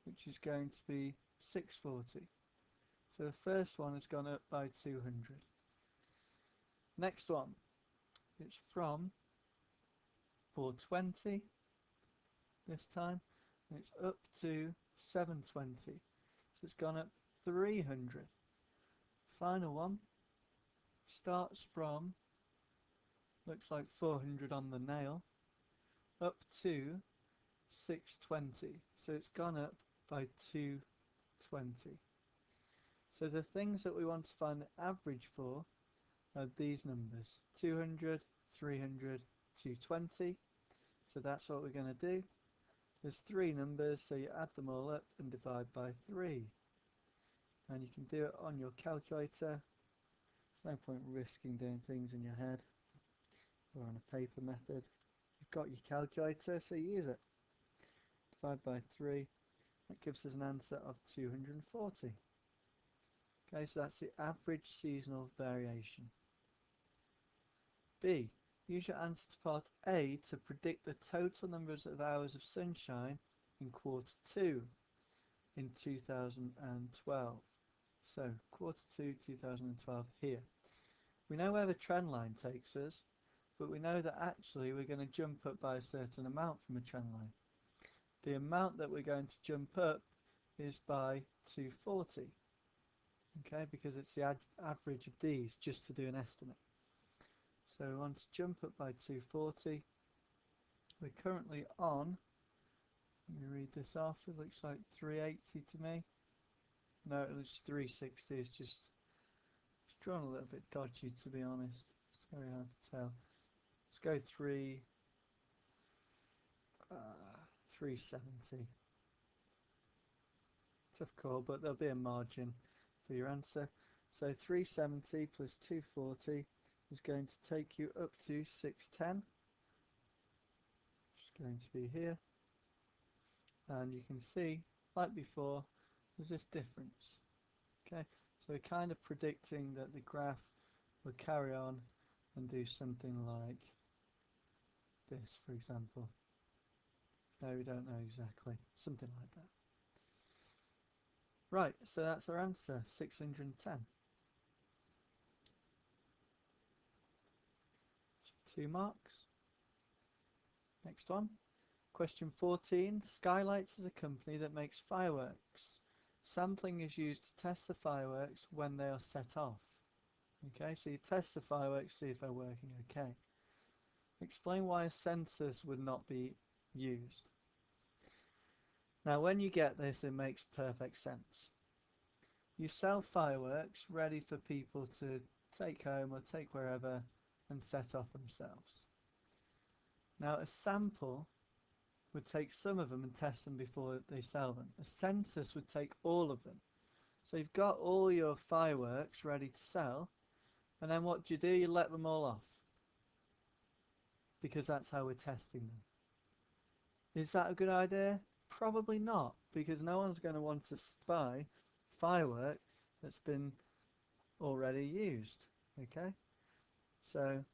which is going to be 640. So the first one has gone up by 200. Next one, it's from 420 this time, and it's up to 720. So it's gone up 300. Final one starts from, looks like 400 on the nail, up to 620. So it's gone up by 220. So the things that we want to find the average for are these numbers, 200, 300, 220. So that's what we're going to do. There's 3 numbers, so you add them all up and divide by 3. And you can do it on your calculator. There's no point risking doing things in your head or on a paper method. You've got your calculator, so use it. Divide by 3. That gives us an answer of 240. Okay, so that's the average seasonal variation. B. Use your answer to part A to predict the total numbers of hours of sunshine in quarter 2 in 2012. So, quarter 2, 2012 here. We know where the trend line takes us, but we know that actually we're going to jump up by a certain amount from a trend line. The amount that we're going to jump up is by 240. Okay, because it's the average of these, just to do an estimate. So we want to jump up by 240. We're currently on, let me read this off, it looks like 380 to me. No, it was 360, it's just it's drawn a little bit dodgy to be honest. It's very hard to tell. Let's go 370. Tough call, but there'll be a margin for your answer. So 370 plus 240 is going to take you up to 610. Which is going to be here. And you can see, like before, there's this difference. Okay, so we're kind of predicting that the graph will carry on and do something like this, for example. No, we don't know exactly. Something like that. Right, so that's our answer, 610. 2 marks. Next one. Question 14. Skylights is a company that makes fireworks. Sampling is used to test the fireworks when they are set off. Okay, so you test the fireworks, see if they're working okay. Explain why sensors would not be used. Now when you get this, it makes perfect sense. You sell fireworks ready for people to take home or take wherever and set off themselves. Now a sample would take some of them and test them before they sell them. A census would take all of them. So you've got all your fireworks ready to sell, and then what do? You let them all off. Because that's how we're testing them. Is that a good idea? Probably not, because no one's going to want to buy firework that's been already used. Okay? So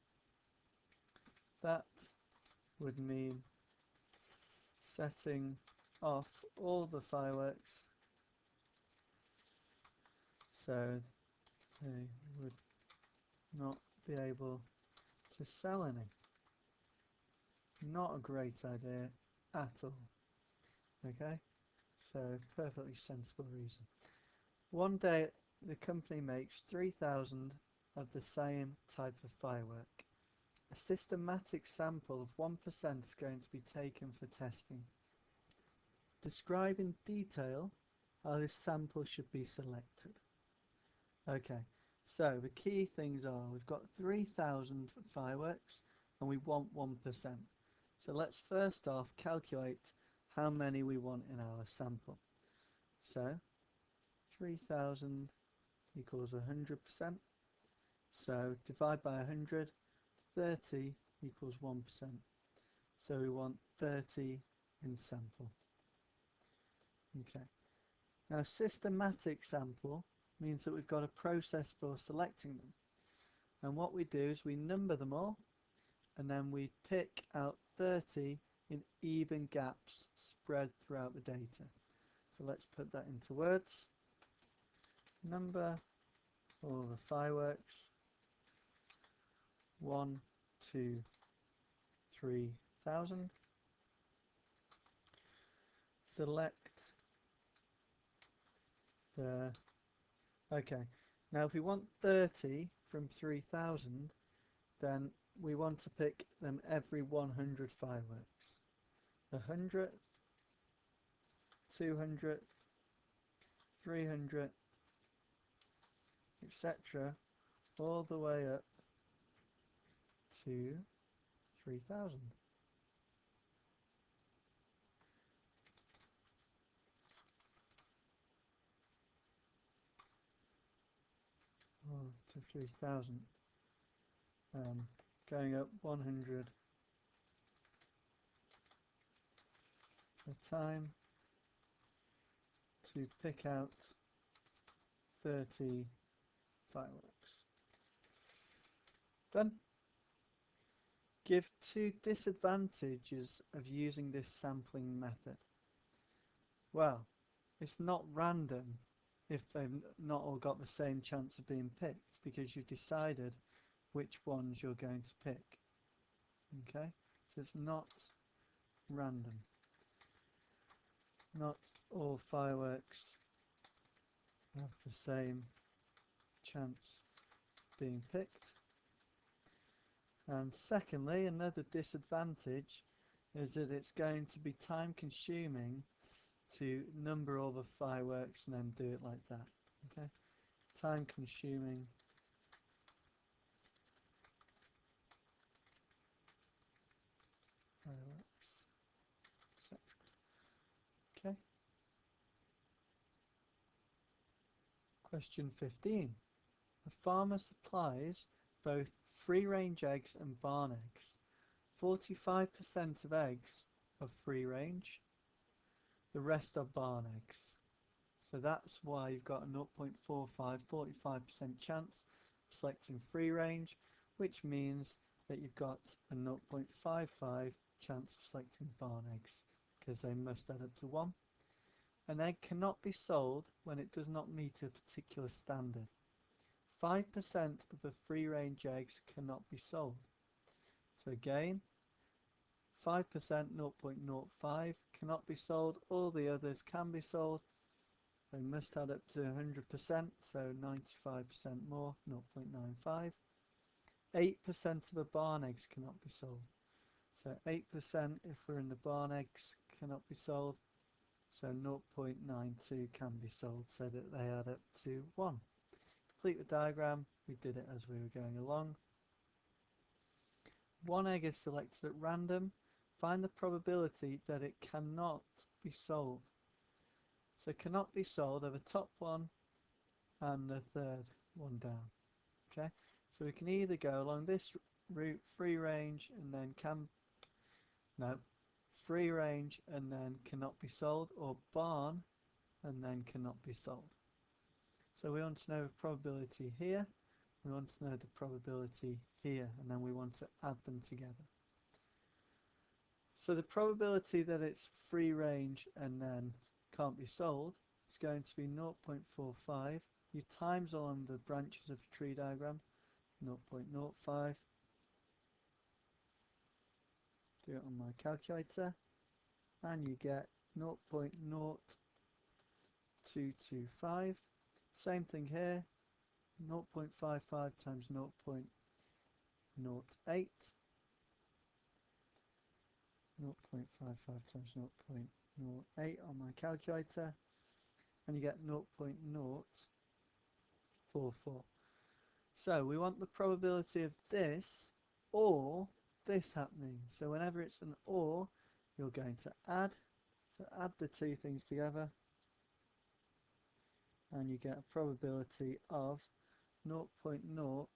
that would mean setting off all the fireworks so they would not be able to sell any. Not a great idea at all. Okay, so perfectly sensible reason. One day the company makes 3,000 of the same type of firework. A systematic sample of 1% is going to be taken for testing. Describe in detail how this sample should be selected. Okay, so the key things are we've got 3,000 fireworks and we want 1%. So let's first off calculate how many we want in our sample. So 3,000 equals 100%. So divide by 100, 30 equals 1%. So we want 30 in sample. Okay. Now systematic sample means that we've got a process for selecting them. And what we do is we number them all, and then we pick out 30 in even gaps spread throughout the data. So let's put that into words. Number all the fireworks 1, 2, 3,000. Select the... Okay, now if we want 30 from 3,000, then we want to pick them every 100 fireworks. 100, 200, 300, etc. all the way up to 3,000. To 3,000. Going up 100 a time to pick out 30 fireworks. Done. Give 2 disadvantages of using this sampling method. Well, it's not random if they've not all got the same chance of being picked, because you've decided which ones you're going to pick. Okay, so it's not random. Not all fireworks have the same chance of being picked. And secondly, another disadvantage is that it's going to be time consuming to number all the fireworks and then do it like that. Okay, time consuming. Fireworks, etc. Okay. Question 15. A farmer supplies both free-range eggs and barn eggs. 45% of eggs are free-range. The rest are barn eggs. So that's why you've got a 0.45, 45% chance of selecting free-range, which means that you've got a 0.55 chance of selecting barn eggs, because they must add up to 1. An egg cannot be sold when it does not meet a particular standard. 5% of the free-range eggs cannot be sold. So again, 5%, 0.05 cannot be sold. All the others can be sold. They must add up to 100%, so 95% more, 0.95. 8% of the barn eggs cannot be sold. So 8%, if we're in the barn eggs, cannot be sold. so 0.92 can be sold, so that they add up to 1. Complete the diagram. We did it as we were going along. One egg is selected at random. Find the probability that it cannot be sold. So cannot be sold are the top one and the third one down. Okay, so we can either go along this route, free range, and then free range and then cannot be sold, or barn and then cannot be sold. So we want to know the probability here, we want to know the probability here, and then we want to add them together. So the probability that it's free range and then can't be sold is going to be 0.45. You times along the branches of the tree diagram, 0.05. Do it on my calculator, and you get 0.0225. Same thing here, 0.55 times 0.08. 0.55 times 0.08 on my calculator, and you get 0.044. So we want the probability of this or this happening. So whenever it's an or, you're going to add. So add the two things together, and you get a probability of 0.0665.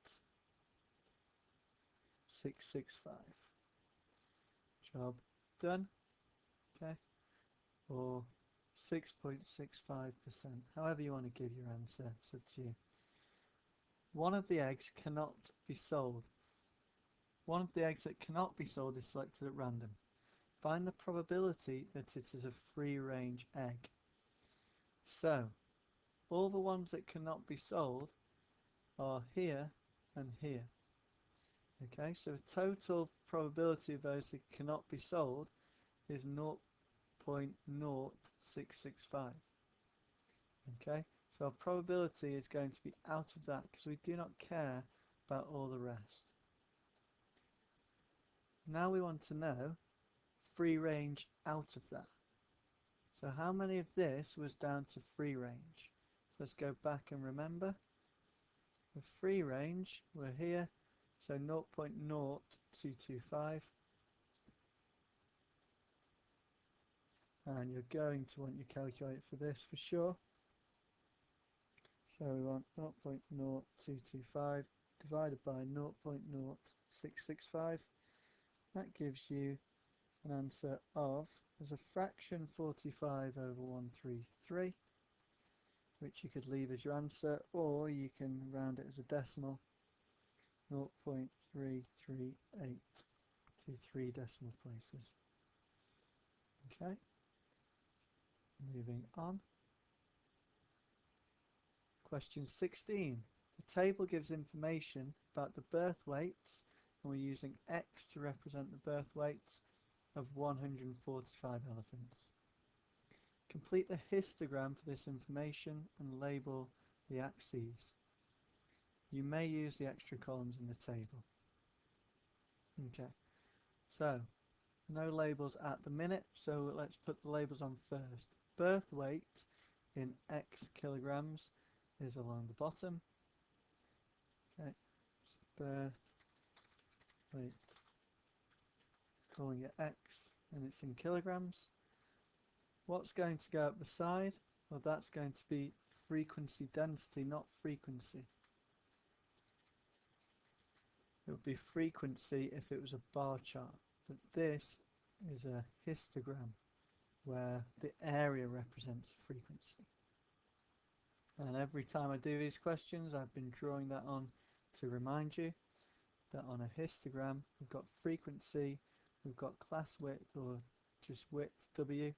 Job done. Okay, or 6.65%. However you want to give your answer, it's up to you. One of the eggs cannot be sold. One of the eggs that cannot be sold is selected at random. Find the probability that it is a free range egg. So all the ones that cannot be sold are here and here. Okay, so the total probability of those that cannot be sold is 0.0665. Okay, so our probability is going to be out of that because we do not care about all the rest. Now we want to know free range out of that. So how many of this was down to free range? So let's go back and remember. The free range, we're here, so 0.0225. And you're going to want your calculator for this for sure. So we want 0.0225 divided by 0.0665. That gives you an answer of, as a fraction, 45 over 133, which you could leave as your answer, or you can round it as a decimal, 0.338 to 3 decimal places. Okay, moving on. Question 16. The table gives information about the birth weights, and we're using X to represent the birth weights of 145 elephants. Complete the histogram for this information and label the axes. You may use the extra columns in the table. Okay, so no labels at the minute, so let's put the labels on first. Birth weight in X kilograms is along the bottom. Okay, so birth weight, calling it X, and it's in kilograms. What's going to go up the side? Well, that's going to be frequency density, not frequency. It would be frequency if it was a bar chart, but this is a histogram where the area represents frequency. And every time I do these questions, I've been drawing that on to remind you that on a histogram we've got frequency, we've got class width, or just width, W,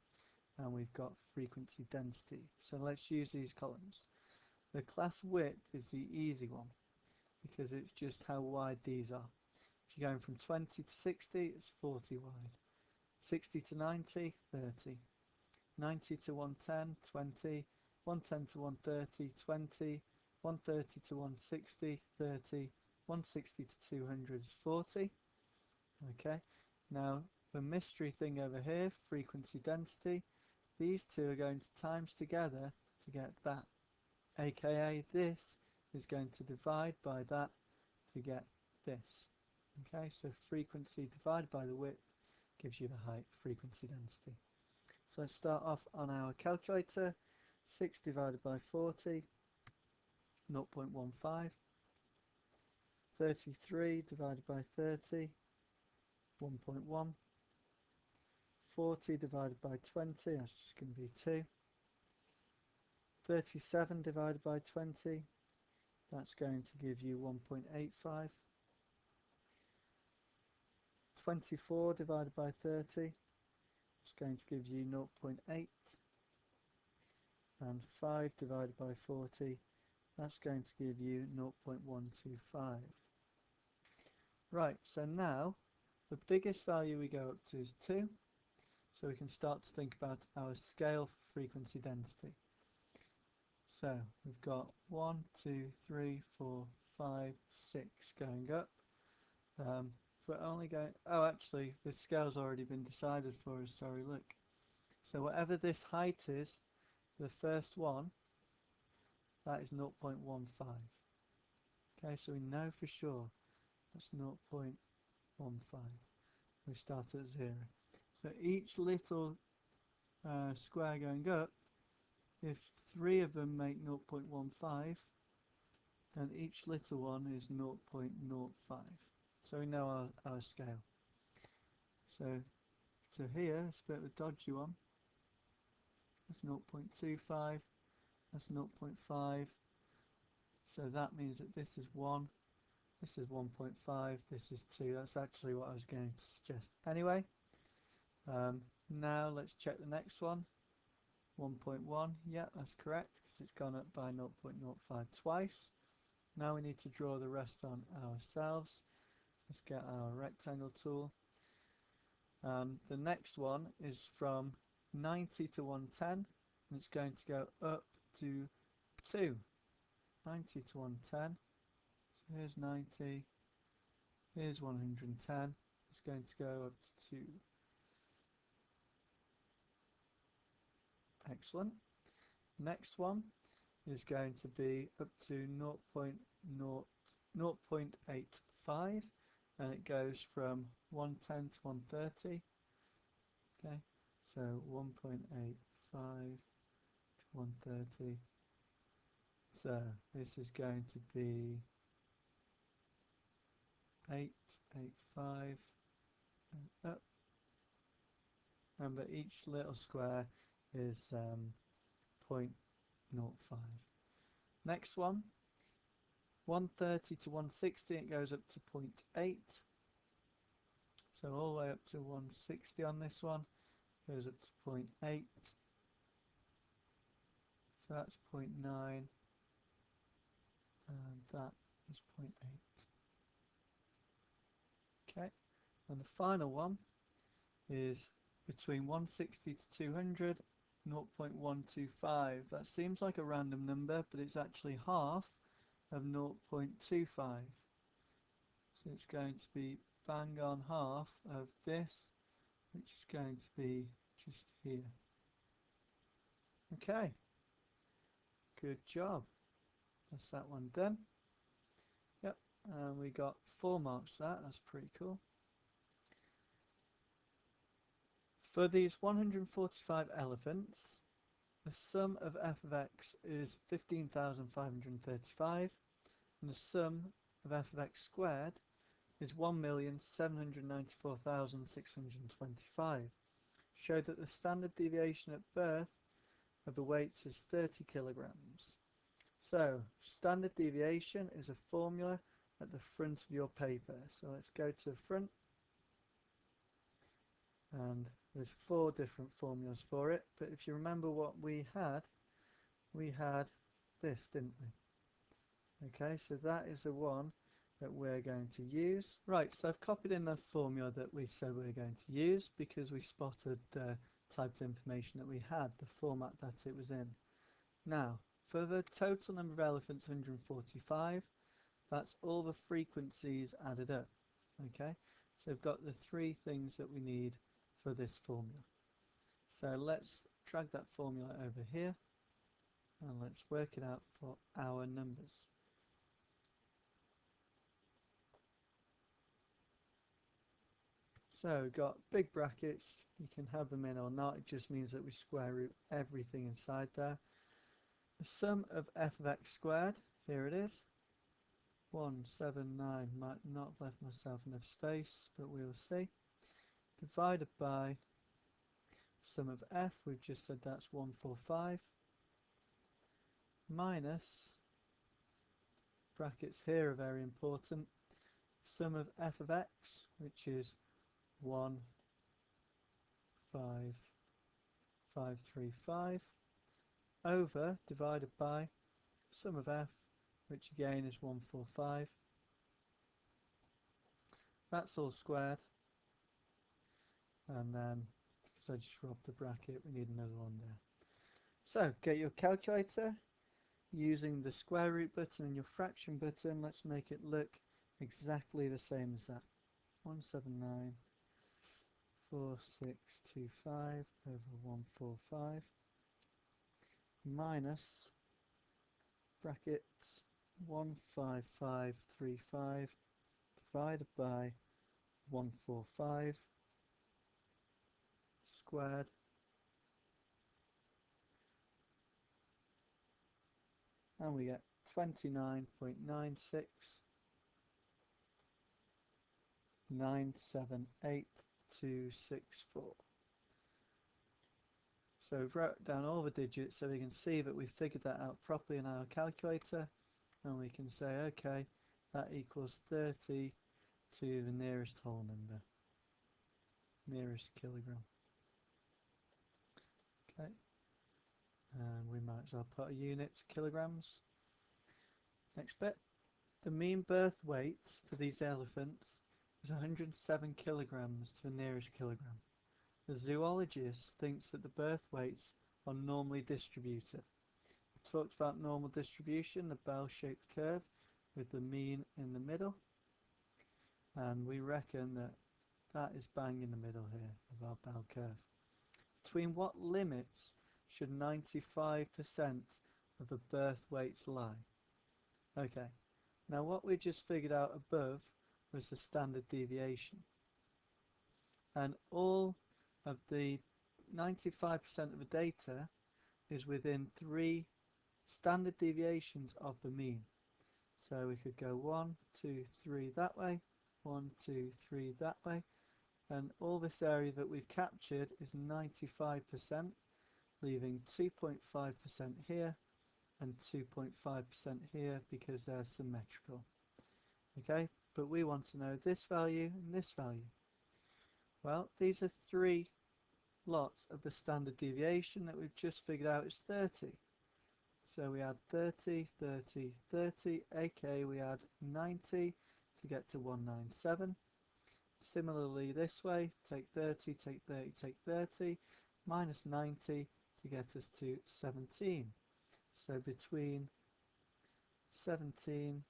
and we've got frequency density. So let's use these columns. The class width is the easy one because it's just how wide these are. If you're going from 20 to 60, it's 40 wide. 60 to 90, 30. 90 to 110, 20. 110 to 130, 20. 130 to 160, 30. 160 to 200 is 40. Okay, now the mystery thing over here, frequency density, these two are going to times together to get that, aka this is going to divide by that to get this. Okay, so frequency divided by the width gives you the height, frequency density. So let's start off on our calculator. 6 divided by 40, 0.15. 33 divided by 30, 1.1. 40 divided by 20, that's just going to be 2. 37 divided by 20, that's going to give you 1.85. 24 divided by 30, it's going to give you 0.8. And 5 divided by 40, that's going to give you 0.125. Right, so now the biggest value we go up to is 2, so we can start to think about our scale for frequency density. So we've got 1, 2, 3, 4, 5, 6 going up. If we're only going, oh actually the scale's already been decided for us, sorry, look. So whatever this height is, the first one, that is 0.15. Okay, so we know for sure that's 0.15. We start at 0. So each little square going up, if 3 of them make 0.15, then each little one is 0.05. So we know our scale. So to here, it's a bit of a dodgy one. That's 0.25, that's 0.5. So that means that this is 1, this is 1.5, this is 2. That's actually what I was going to suggest. Anyway, now let's check the next one. 1.1, yeah, that's correct, because it's gone up by 0.05 twice. Now we need to draw the rest on ourselves. Let's get our rectangle tool. The next one is from 90 to 110, and it's going to go up to 2. 90 to 110. So here's 90, here's 110. It's going to go up to 2. Excellent. Next one is going to be up to 0.85, and it goes from 110 to 130. Okay, so 1.85 to 130. So this is going to be 885 and up. Remember, each little square is 0.05. Next one, 130 to 160, it goes up to 0.8. So all the way up to 160 on this one, goes up to 0.8. So that's 0.9, and that is 0.8. Okay, and the final one is between 160 to 200, 0.125. That seems like a random number, but it's actually half of 0.25. So it's going to be bang on half of this, which is going to be just here. Okay, good job. That's that one done. Yep, and we got 4 marks for that. That's pretty cool. For these 145 elephants, the sum of f of x is 15,535, and the sum of f of x squared is 1,794,625. Show that the standard deviation at birth of the weights is 30 kilograms. So, standard deviation is a formula at the front of your paper. So let's go to the front, and there's 4 different formulas for it, but if you remember what we had this, didn't we? Okay, so that is the one that we're going to use. Right, so I've copied in the formula that we said we were going to use because we spotted the type of information that we had, the format that it was in. Now, for the total number of elephants, 145, that's all the frequencies added up. Okay, so we've got the 3 things that we need for this formula. So let's drag that formula over here and let's work it out for our numbers. So we've got big brackets, you can have them in or not, it just means that we square root everything inside there. The sum of f of x squared, here it is, 179, might not have left myself enough space, but we'll see, divided by sum of f, we've just said that's 145, minus, brackets here are very important, sum of f of x, which is 15535, over, divided by, sum of f, which again is 145. That's all squared. And then, because I just robbed the bracket, we need another one there. So, get your calculator. Using the square root button and your fraction button, let's make it look exactly the same as that. 179.4625 over 145 minus brackets 15535 divided by 145 squared and we get 29.96978.264. So we've wrote down all the digits so we can see that we've figured that out properly in our calculator, and we can say okay, that equals 30 to the nearest whole number, nearest kilogram. Okay, and we might as well put a unit, kilograms. Next bit, the mean birth weight for these elephants is 107 kilograms to the nearest kilogram. The zoologist thinks that the birth weights are normally distributed. We talked about normal distribution, the bell-shaped curve with the mean in the middle, and we reckon that that is bang in the middle here of our bell curve. Between what limits should 95% of the birth weights lie? Okay, now what we just figured out above was the standard deviation, and all of the 95% of the data is within 3 standard deviations of the mean. So we could go 1, 2, 3 that way, 1, 2, 3 that way, and all this area that we've captured is 95%, leaving 2.5% here and 2.5% here because they're symmetrical. Okay, but we want to know this value and this value. Well, these are 3 lots of the standard deviation that we've just figured out is 30. So we add 30, 30, 30, aka we add 90 to get to 197. Similarly this way, take 30, take 30, take 30, minus 90 to get us to 17. So between 17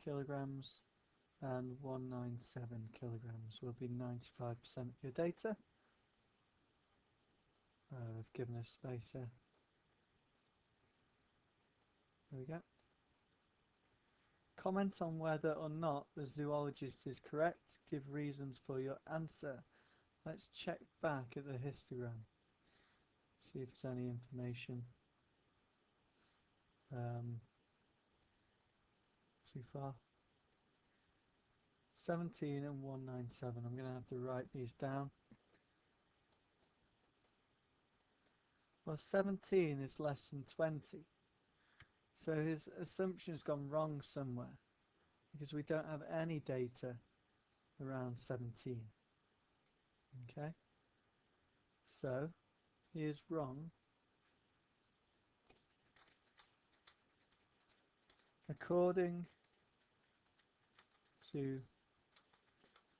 kilograms and 197 kilograms will be 95% of your data. I've given us space here. There we go. Comment on whether or not the zoologist is correct. Give reasons for your answer. Let's check back at the histogram. See if there's any information too far. 17 and 197. I'm going to have to write these down. Well, 17 is less than 20. So his assumption's gone wrong somewhere, because we don't have any data around 17. Okay? So he is wrong. According to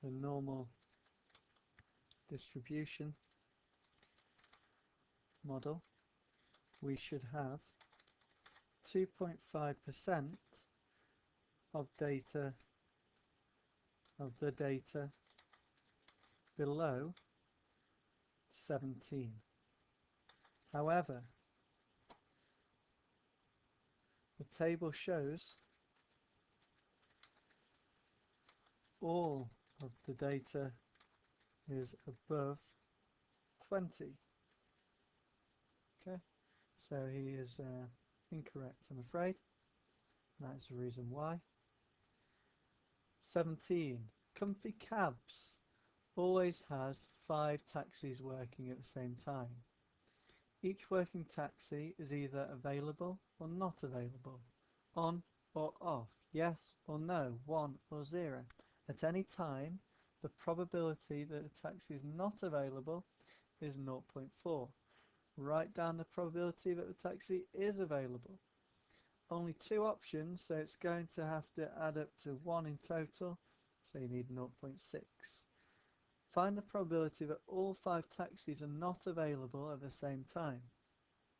the normal distribution model, we should have 2.5% of data below 17. However, the table shows all of the data is above 20. Okay, so he is incorrect, I'm afraid. That's the reason why. 17. Comfy Cabs always has 5 taxis working at the same time. Each working taxi is either available or not available, on or off, yes or no, 1 or 0. At any time, the probability that a taxi is not available is 0.4. Write down the probability that the taxi is available. Only 2 options, so it's going to have to add up to 1 in total, so you need 0.6. Find the probability that all 5 taxis are not available at the same time.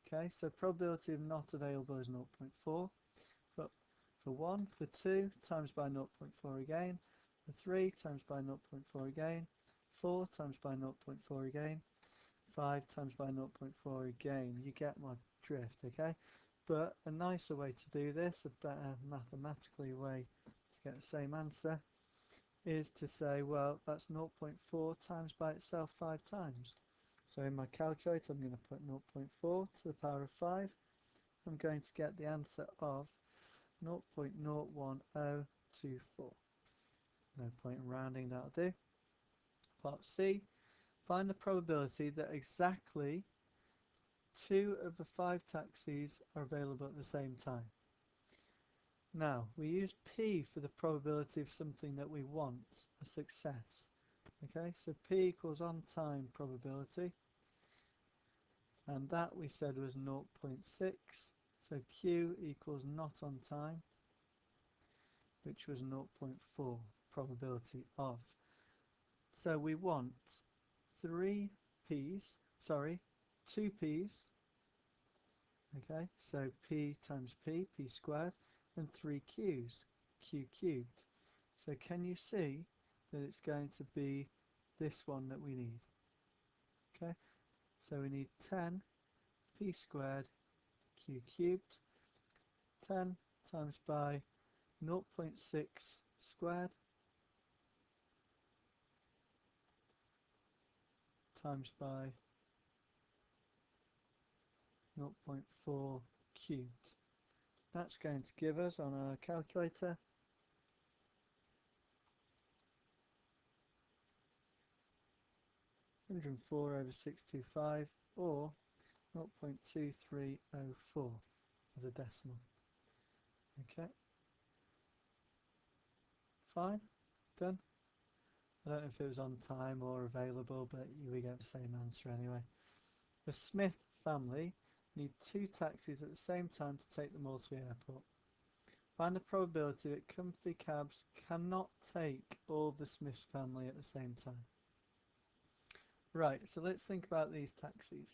Okay, so probability of not available is 0.4. For 1, for 2, times by 0.4 again. For 3, times by 0.4 again. 4 times by 0.4 again. 5 times by 0.4 again. You get my drift, okay? But a nicer way to do this, a better mathematically way to get the same answer, is to say, well, that's 0.4 times by itself 5 times. So in my calculator, I'm going to put 0.4 to the power of 5. I'm going to get the answer of 0.01024. No point in rounding, that'll do. Part C, find the probability that exactly 2 of the 5 taxis are available at the same time. Now, we use P for the probability of something that we want, a success. Okay, so P equals on time probability, and that we said was 0.6. So Q equals not on time, which was 0.4 probability of. So we want 2 P's, okay, so P times P squared, and 3 Q's, Q cubed. So can you see that it's going to be this one that we need? Okay, so we need 10 P squared Q cubed. 10 times by 0.6 squared times by 0.4 cubed. That's going to give us, on our calculator, 104 over 625, or 0.2304 as a decimal. Okay, fine, done. I don't know if it was on time or available, but we get the same answer anyway. The Smith family need 2 taxis at the same time to take them all to the airport. Find the probability that comfy cabs cannot take all the Smith family at the same time. Right, so let's think about these taxis.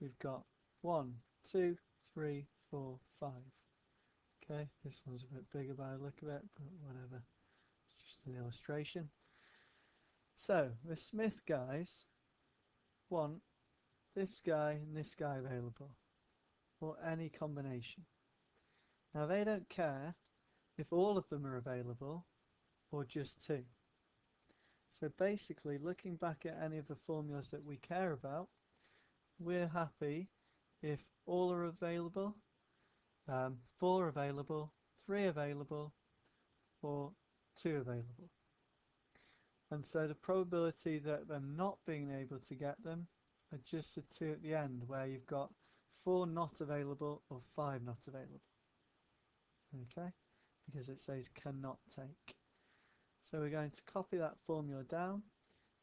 We've got 1, 2, 3, 4, 5. Okay, this one's a bit bigger by the look of it, but whatever. It's just an illustration. So, the Smith guys want this guy and this guy available, or any combination. Now they don't care if all of them are available or just 2. So basically, looking back at any of the formulas that we care about, we're happy if all are available, 4 available, 3 available, or 2 available. And so the probability that them not being able to get them are just the 2 at the end, where you've got 4 not available or 5 not available. Okay, because it says cannot take. So we're going to copy that formula down,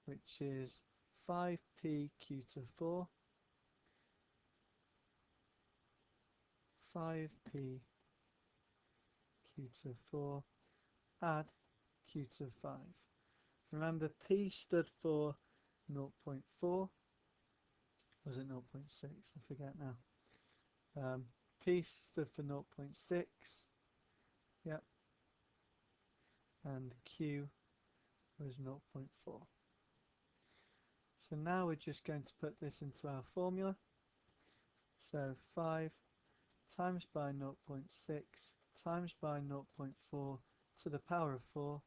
which is 5p q to 4, 5p q to 4, add q to 5. Remember, p stood for 0.4, was it 0.6? I forget now. P stood for 0.6, yep, and Q was 0.4. So now we're just going to put this into our formula. So 5 times by 0.6 times by 0.4 to the power of 4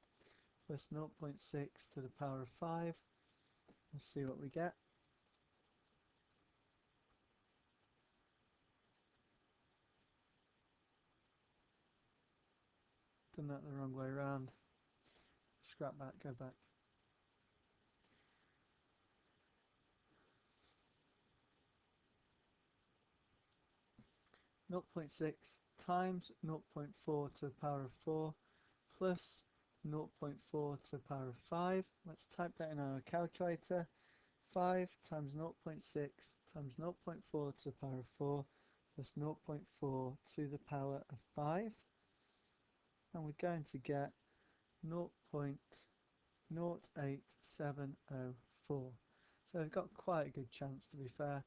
plus 0.6 to the power of 5. Let's see what we get. Done that the wrong way around. Scrap that, go back. Zero point 0.6 times 0.4 to the power of 4 plus 0.4 to the power of 5. Let's type that in our calculator. 5 times 0.6 times 0.4 to the power of 4 plus 0.4 to the power of 5. And we're going to get 0.08704. So we've got quite a good chance, to be fair.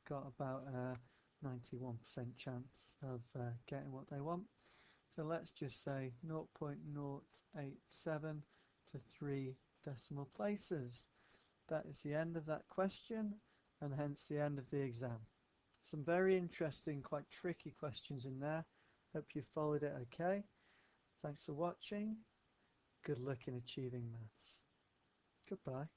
Got about a 91% chance of getting what they want. So let's just say 0.087 to 3 decimal places. That is the end of that question, and hence the end of the exam. Some very interesting, quite tricky questions in there. Hope you followed it okay. Thanks for watching. Good luck in achieving maths. Goodbye.